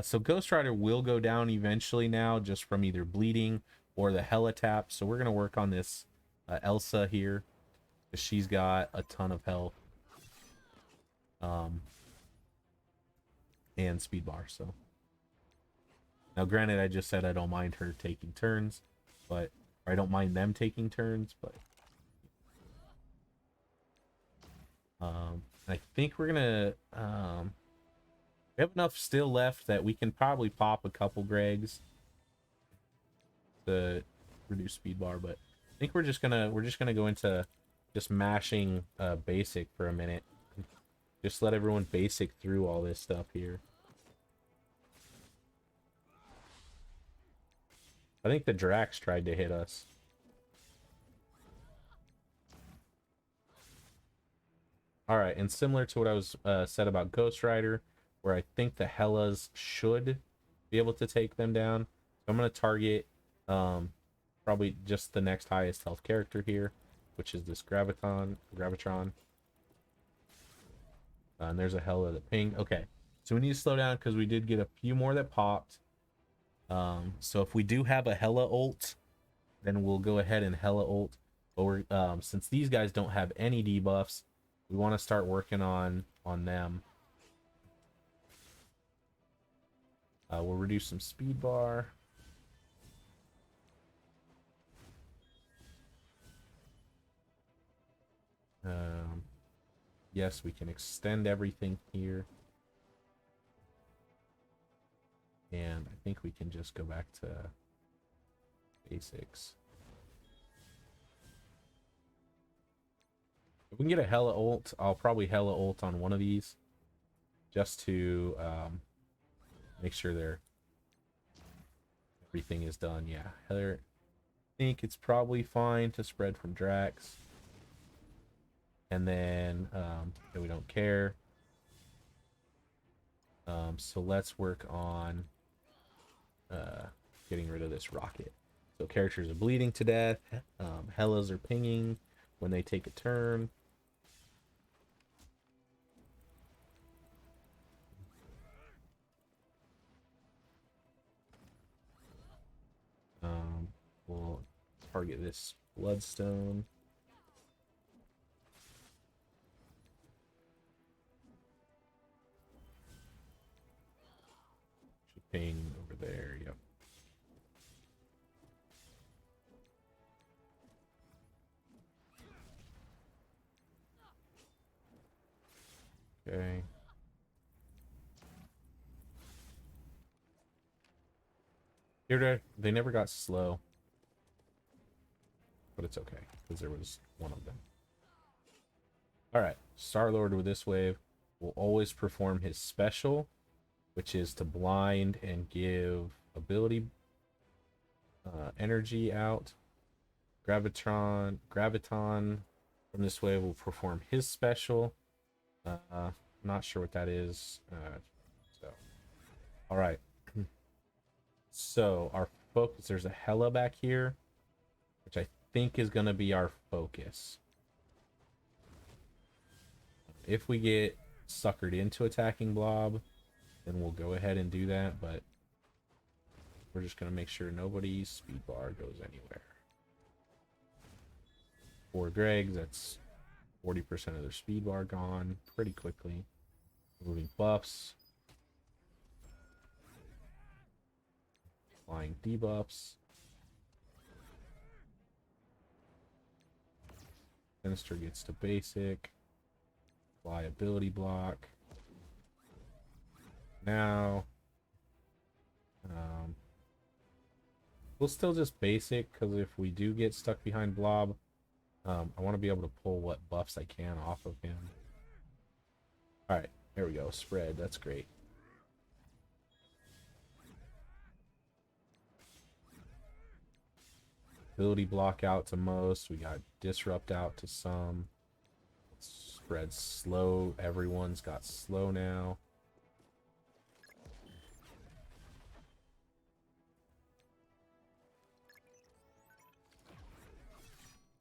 [SPEAKER 1] So Ghost Rider will go down eventually now, just from either bleeding or the Hela tap. So we're going to work on this Elsa here, because she's got a ton of health. And speed bar. So now granted, I just said I don't mind her taking turns, but or I don't mind them taking turns, but I think we're gonna we have enough still left that we can probably pop a couple Gregs to reduce speed bar, but I think we're just gonna go into just mashing basic for a minute. Just let everyone basic through all this stuff here. I think the Drax tried to hit us. Alright, and similar to what I was said about Ghost Rider, where I think the Hellas should be able to take them down. So I'm going to target probably just the next highest health character here, which is this Gravitron. And there's a Hella that pinged. Okay, so we need to slow down because we did get a few more that popped. So if we do have a Hella ult, then we'll go ahead and Hella ult. But we're since these guys don't have any debuffs, we want to start working on them. We'll reduce some speed bar. Yes, we can extend everything here. And I think we can just go back to basics. If we can get a Hella ult, I'll probably Hella ult on one of these. Just to make sure everything is done. Yeah, Heather, I think it's probably fine to spread from Drax. And then we don't care. So let's work on getting rid of this rocket. So characters are bleeding to death. Hellas are pinging when they take a turn. We'll target this bloodstone. Should ping over there. Yep. Okay. Here, they never got slow. But it's okay, because there was one of them. Alright, Star-Lord with this wave will always perform his special, which is to blind and give ability energy out. Graviton from this wave will perform his special. Not sure what that is. Alright. So, our focus, there's a Hela back here, which I think is going to be our focus. If we get suckered into attacking Blob, then we'll go ahead and do that, but we're just going to make sure nobody's speed bar goes anywhere. For Greg's, that's 40% of their speed bar gone pretty quickly. Removing buffs. Applying debuffs. Sinister gets to basic. Apply ability block. Now, we'll still just basic, because if we do get stuck behind Blob, I want to be able to pull what buffs I can off of him. Alright, there we go. Spread. That's great. Ability block out to most. We got disrupt out to some. Spread slow. Everyone's got slow now.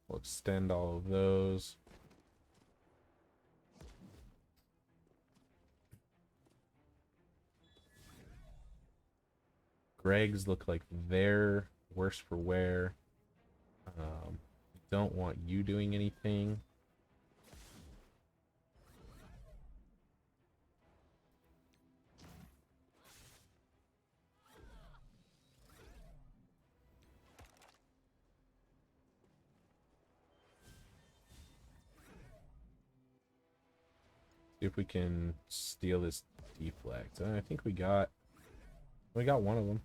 [SPEAKER 1] We'll extend all of those. Greg's look like they're worse for wear. Don't want you doing anything. See if we can steal this deflect. I think we got one of them.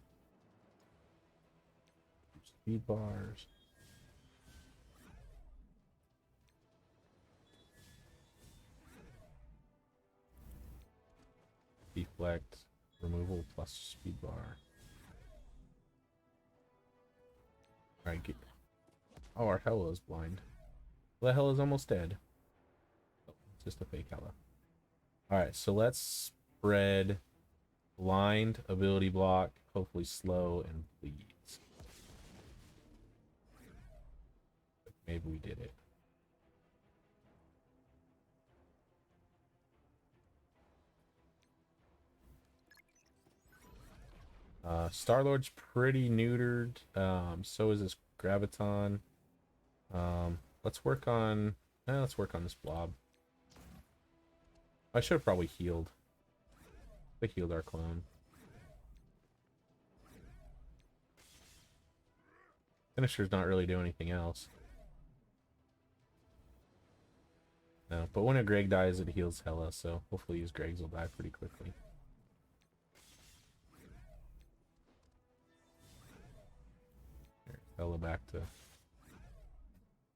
[SPEAKER 1] Speed bars. Deflect removal plus speed bar. Alright, oh, our Hela is blind. Well, the Hela is almost dead. Oh, it's just a fake Hela. Alright, so let's spread blind, ability block, hopefully slow, and bleeds. Maybe we did it. Star-Lord's pretty neutered. So is this Graviton. Let's work on this Blob. I should have probably healed. We healed our clone. Finisher's not really doing anything else. No, but when a Greg dies, it heals Hela, so hopefully his Gregs will die pretty quickly. Hela back to...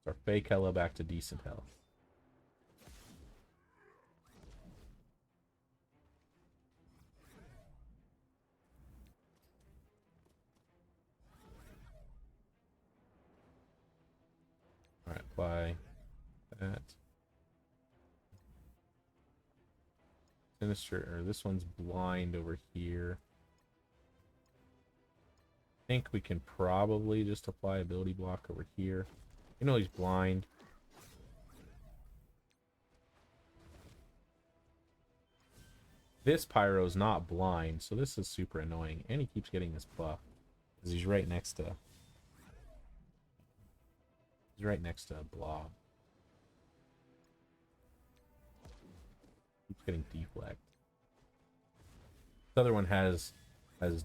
[SPEAKER 1] Our fake Hela back to decent Hela. apply that. Sinister, or this one's blind over here. I think we can probably just apply ability block over here. You know he's blind. This Pyro's not blind, so this is super annoying. And he keeps getting this buff. Because he's right next to... He's right next to a blob. Keeps getting deflect. The other one has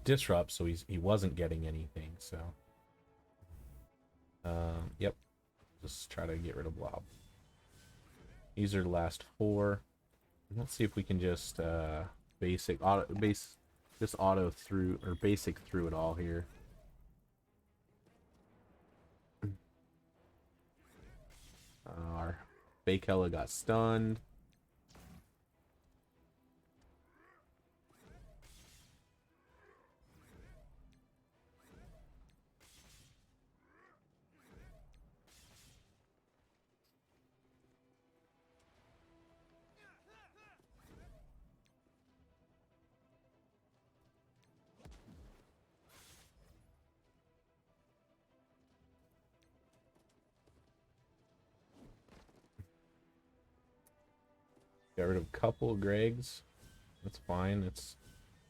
[SPEAKER 1] disrupt, so he wasn't getting anything, so... Yep. Just try to get rid of blob. These are the last 4. Let's see if we can just basic through it all here. Our fake Hella got stunned. Got rid of a couple of Gregs. That's fine. It's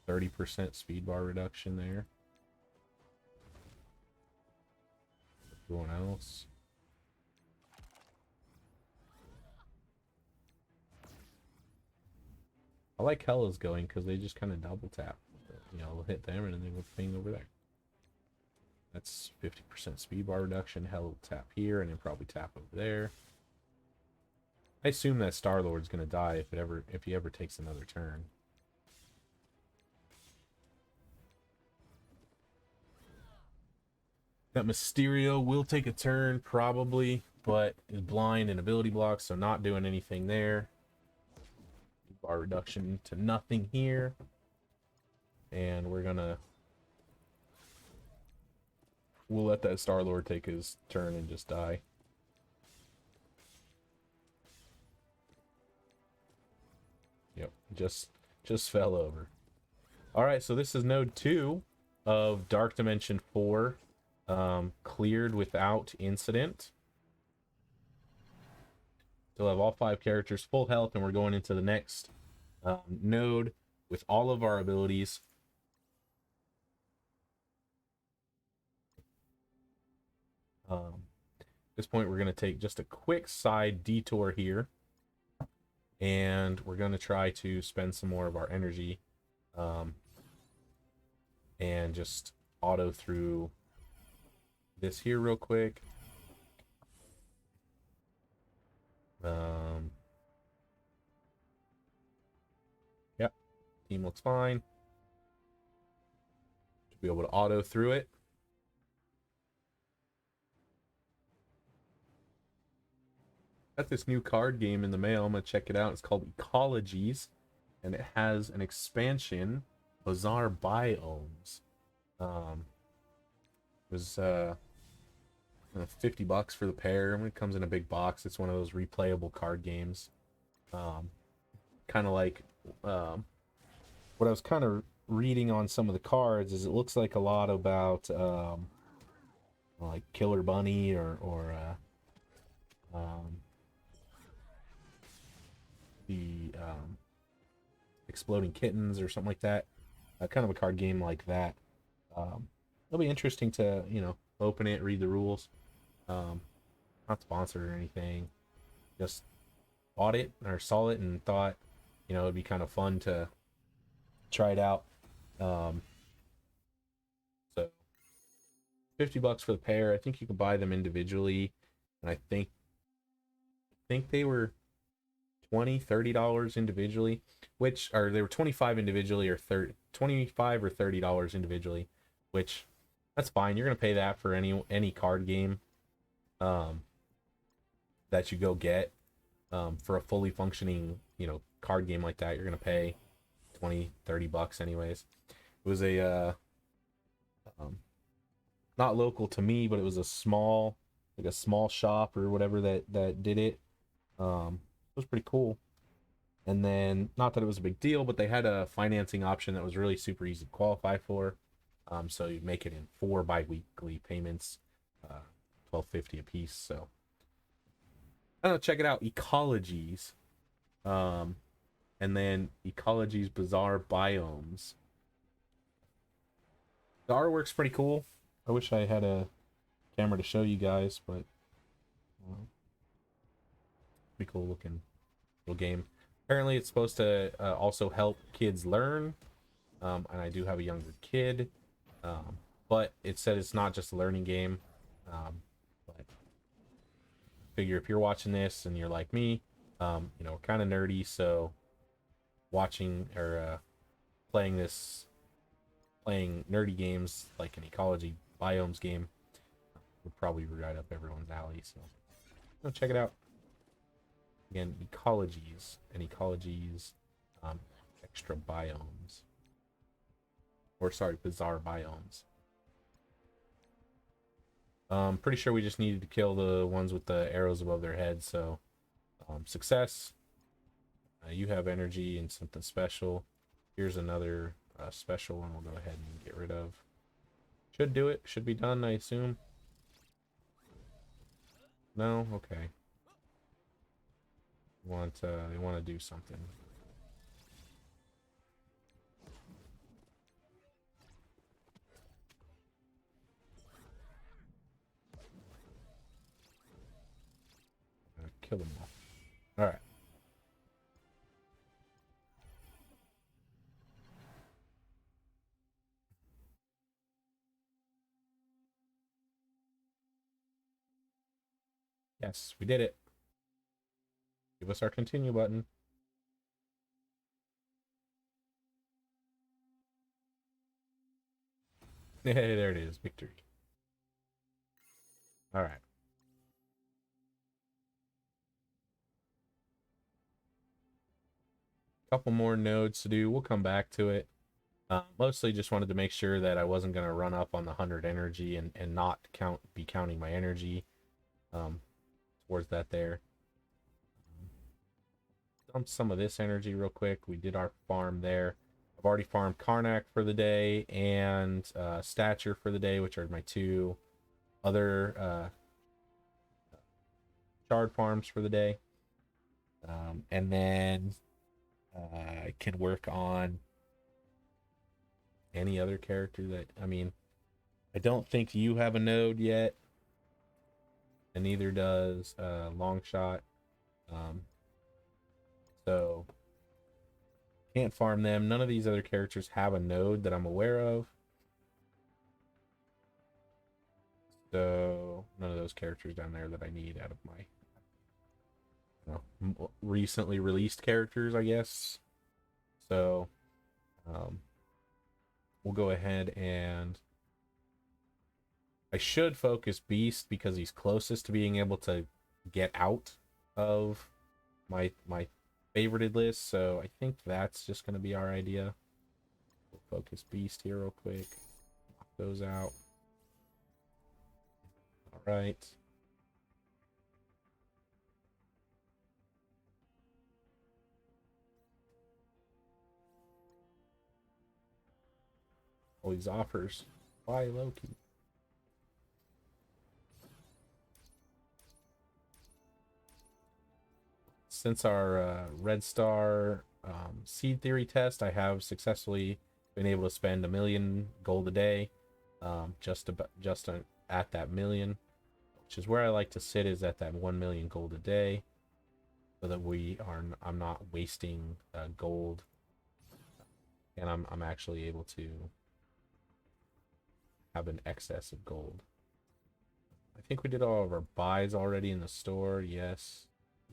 [SPEAKER 1] 30% speed bar reduction there. Everyone else. I like Hella's going because they just kind of double tap. You know, we'll hit them and then they will ping over there. That's 50% speed bar reduction. Hella will tap here and then probably tap over there. I assume that Star-Lord's gonna die if he ever takes another turn. That Mysterio will take a turn, probably, but is blind and ability block, so not doing anything there. Bar reduction to nothing here. And we'll let that Star-Lord take his turn and just die. Yep, just fell over. Alright, so this is node 2 of Dark Dimension 4. Cleared without incident. Still have all 5 characters full health, and we're going into the next node with all of our abilities. At this point, we're going to take just a quick side detour here. And we're going to try to spend some more of our energy and just auto through this here real quick. Yep, team looks fine. Should be able to auto through it. Got this new card game in the mail. I'm gonna check it out. It's called Ecologies, and it has an expansion, Bizarre Biomes. It was $50 for the pair. It comes in a big box. It's one of those replayable card games. Kind of like what I was kind of reading on some of the cards is it looks like a lot about like Killer Bunny or the Exploding Kittens or something like that. Kind of a card game like that. It'll be interesting to, you know, open it, read the rules. Not sponsored or anything. Just bought it or saw it and thought, you know, it'd be kind of fun to try it out. So $50 for the pair. I think you can buy them individually, and I think they were $20-$30 individually, which are they were 25 individually or 25 or $30 individually, which that's fine. You're gonna pay that for any card game that you go get. For a fully functioning, you know, card game like that, you're gonna pay $20-$30 anyways. It was a not local to me, but it was a small like a small shop or whatever that did it. It was pretty cool. And then, not that it was a big deal, but they had a financing option that was really super easy to qualify for. So you make it in 4 bi-weekly payments, 12.50 a piece. So I don't know, check it out, Ecologies. Um, and then Ecologies Bizarre Biomes. The artwork's pretty cool. I wish I had a camera to show you guys, but pretty cool looking little game. Apparently, it's supposed to also help kids learn. And I do have a younger kid, but it said it's not just a learning game. But figure if you're watching this and you're like me, you know, we're kind of nerdy, so watching or playing nerdy games like an ecology biomes game would probably be right up everyone's alley. So go check it out. Again, ecologies and ecologies, extra biomes, or sorry, bizarre biomes. Pretty sure we just needed to kill the ones with the arrows above their heads. So success. You have energy and something special. Here's another special one we'll go ahead and get rid of. Should do it. Should be done, I assume. No? Okay. They want to do something. Kill them all. All right. Yes, we did it. Give us our continue button. Hey, there it is. Victory. All right. Couple more nodes to do. We'll come back to it. Mostly just wanted to make sure that I wasn't going to run up on the 100 energy and not be counting my energy towards that there. Dump some of this energy real quick. We did our farm there. I've already farmed Karnak for the day and Stature for the day, which are my 2 other shard farms for the day. And then I can work on any other character that, I mean, I don't think you have a node yet, and neither does Longshot. So can't farm them. None of these other characters have a node that I'm aware of. So none of those characters down there that I need out of my recently released characters, I guess. So we'll go ahead and I should focus Beast because he's closest to being able to get out of my favorited list. So I think that's just going to be our idea. We'll focus Beast here real quick. Knock those out. All right. All these offers. Why Loki? Since our Red Star seed theory test, I have successfully been able to spend 1 million gold a day, just at that million, which is where I like to sit, is at that 1 million gold a day, so that I'm not wasting gold, and I'm actually able to have an excess of gold. I think we did all of our buys already in the store. Yes,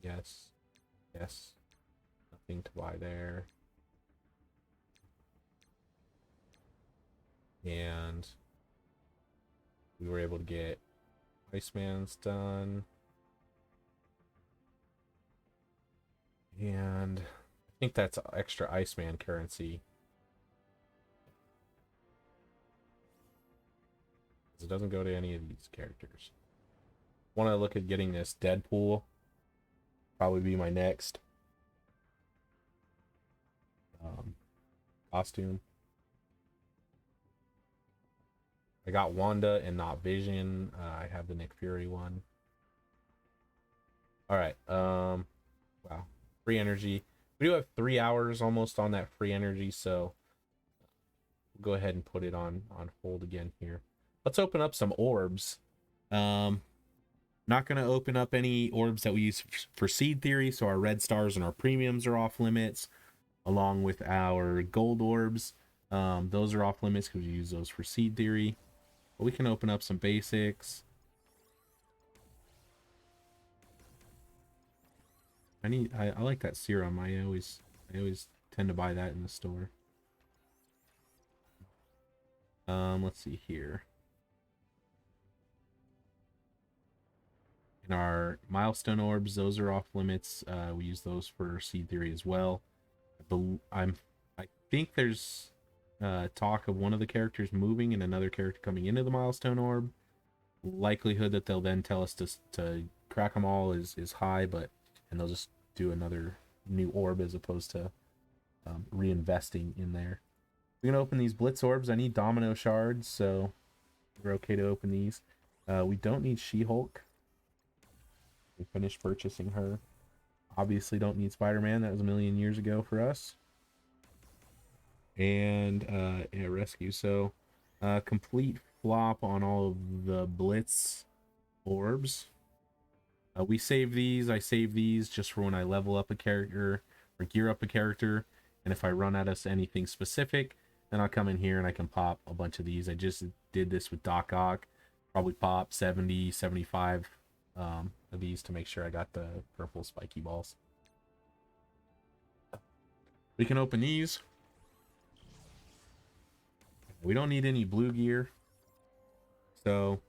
[SPEAKER 1] yes, yes. Nothing to buy there. And we were able to get Iceman's done. And I think that's extra Iceman currency. It doesn't go to any of these characters. Want to look at getting this Deadpool. Probably be my next costume. I got Wanda and not Vision. I have the Nick Fury one. All right. Wow. Free energy. We do have 3 hours almost on that free energy, so we'll go ahead and put it on hold again here. Let's open up some orbs. Not going to open up any orbs that we use for seed theory, so our red stars and our premiums are off limits, along with our gold orbs. Those are off limits because we use those for seed theory. But we can open up some basics. I like that serum. I always tend to buy that in the store. Let's see here. In our milestone orbs, those are off limits. We use those for seed theory as well. I think there's talk of one of the characters moving and another character coming into the milestone orb. Likelihood that they'll then tell us to crack them all is high, and they'll just do another new orb as opposed to reinvesting in there. We're gonna open these blitz orbs. I need domino shards, so we're okay to open these. We don't need She-Hulk. We finished purchasing her. Obviously don't need Spider-Man. That was a million years ago for us. And yeah, rescue. So complete flop on all of the blitz orbs. We save these. I save these just for when I level up a character or gear up a character. And if I run out of anything specific, then I'll come in here and I can pop a bunch of these. I just did this with Doc Ock. Probably pop 70, 75 of these to make sure I got the purple spiky balls. We can open these. We don't need any blue gear. So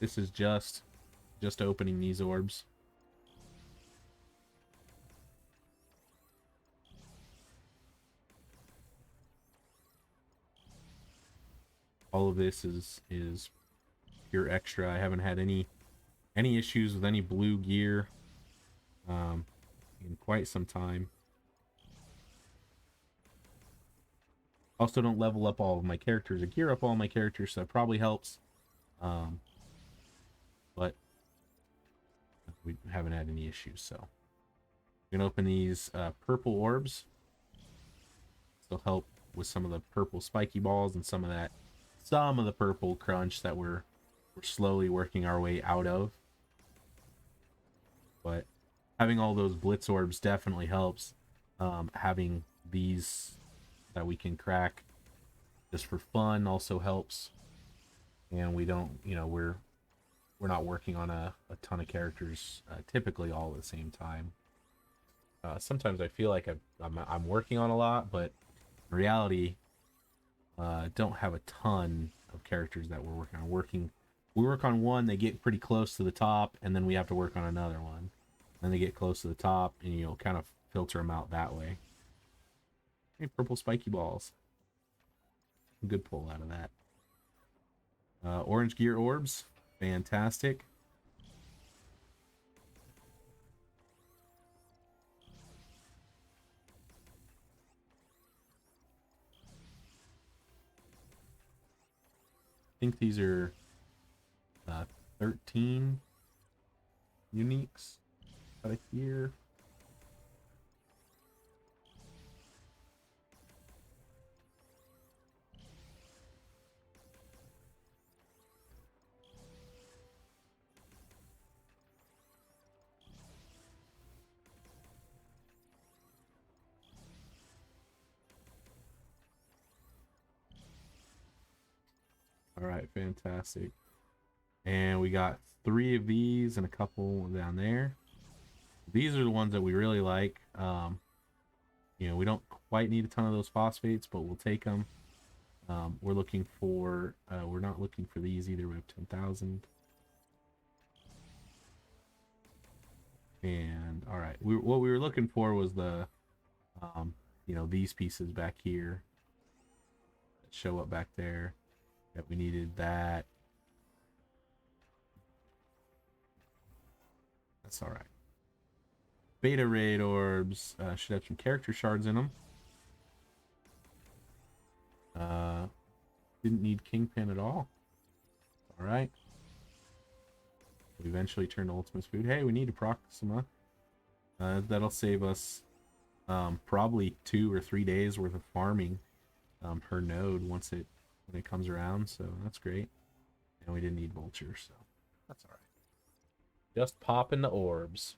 [SPEAKER 1] this is just opening these orbs. All of this is pure extra. I haven't had any issues with any blue gear in quite some time. Also don't level up all of my characters or gear up all my characters, so that probably helps. But we haven't had any issues, so we're gonna open these purple orbs. This will help with some of the purple spiky balls and some of the purple crunch that we're slowly working our way out of. But having all those blitz orbs definitely helps. Having these that we can crack just for fun also helps. And we don't, we're not working on a ton of characters typically all at the same time. Sometimes I feel like I'm working on a lot, but in reality, don't have a ton of characters that we're working on. We work on one, they get pretty close to the top, and then we have to work on another one. Then they get close to the top, and kind of filter them out that way. Hey, purple spiky balls. Good pull out of that. Orange gear orbs, fantastic. I think these are 13 uniques out of here. All right, fantastic. And we got 3 of these and a couple down there. These are the ones that we really like. We don't quite need a ton of those phosphates, but we'll take them. We're looking for, we're not looking for these either. We have 10,000. And all right, what we were looking for was the, these pieces back here that show up back there. That we needed that. That's all right. Beta raid orbs should have some character shards in them. Didn't need Kingpin at all. All right. We eventually turn to Ultimate's food. Hey, we need a Proxima. That'll save us probably 2 or 3 days worth of farming her node when it comes around. So that's great. And we didn't need vultures, so that's all right. Just popping the orbs.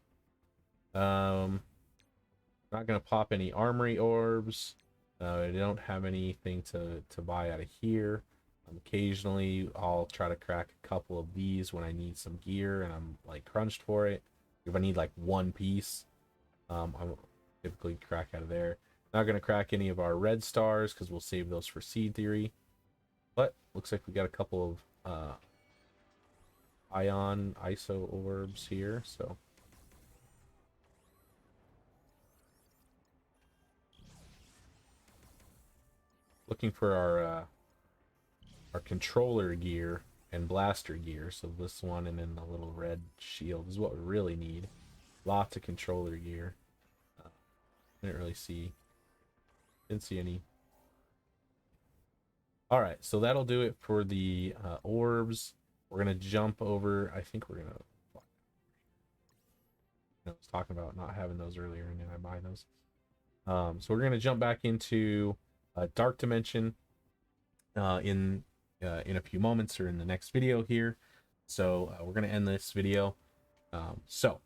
[SPEAKER 1] Not gonna pop any armory orbs. I don't have anything to buy out of here. Occasionally, I'll try to crack a couple of these when I need some gear and I'm like crunched for it. If I need like one piece, I'll typically crack out of there. Not gonna crack any of our red stars because we'll save those for seed theory. But looks like we got a couple of ion iso orbs here, so looking for our controller gear and blaster gear. So this one and then the little red shield is what we really need. Lots of controller gear. Didn't see any. All right, so that'll do it for the orbs. We're gonna jump over. I think we're gonna. I was talking about not having those earlier, and then I buy those. So we're gonna jump back into Dark Dimension in a few moments or in the next video here. So we're gonna end this video. So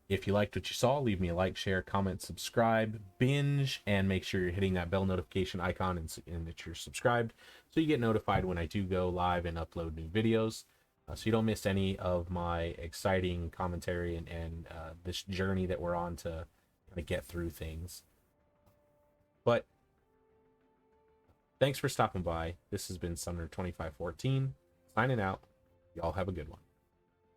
[SPEAKER 1] if you liked what you saw, leave me a like, share, comment, subscribe, binge, and make sure you're hitting that bell notification icon and that you're subscribed so you get notified when I do go live and upload new videos. So you don't miss any of my exciting commentary and this journey that we're on to kind of get through things. But thanks for stopping by. This has been Sumner 2514 signing out. Y'all have a good one.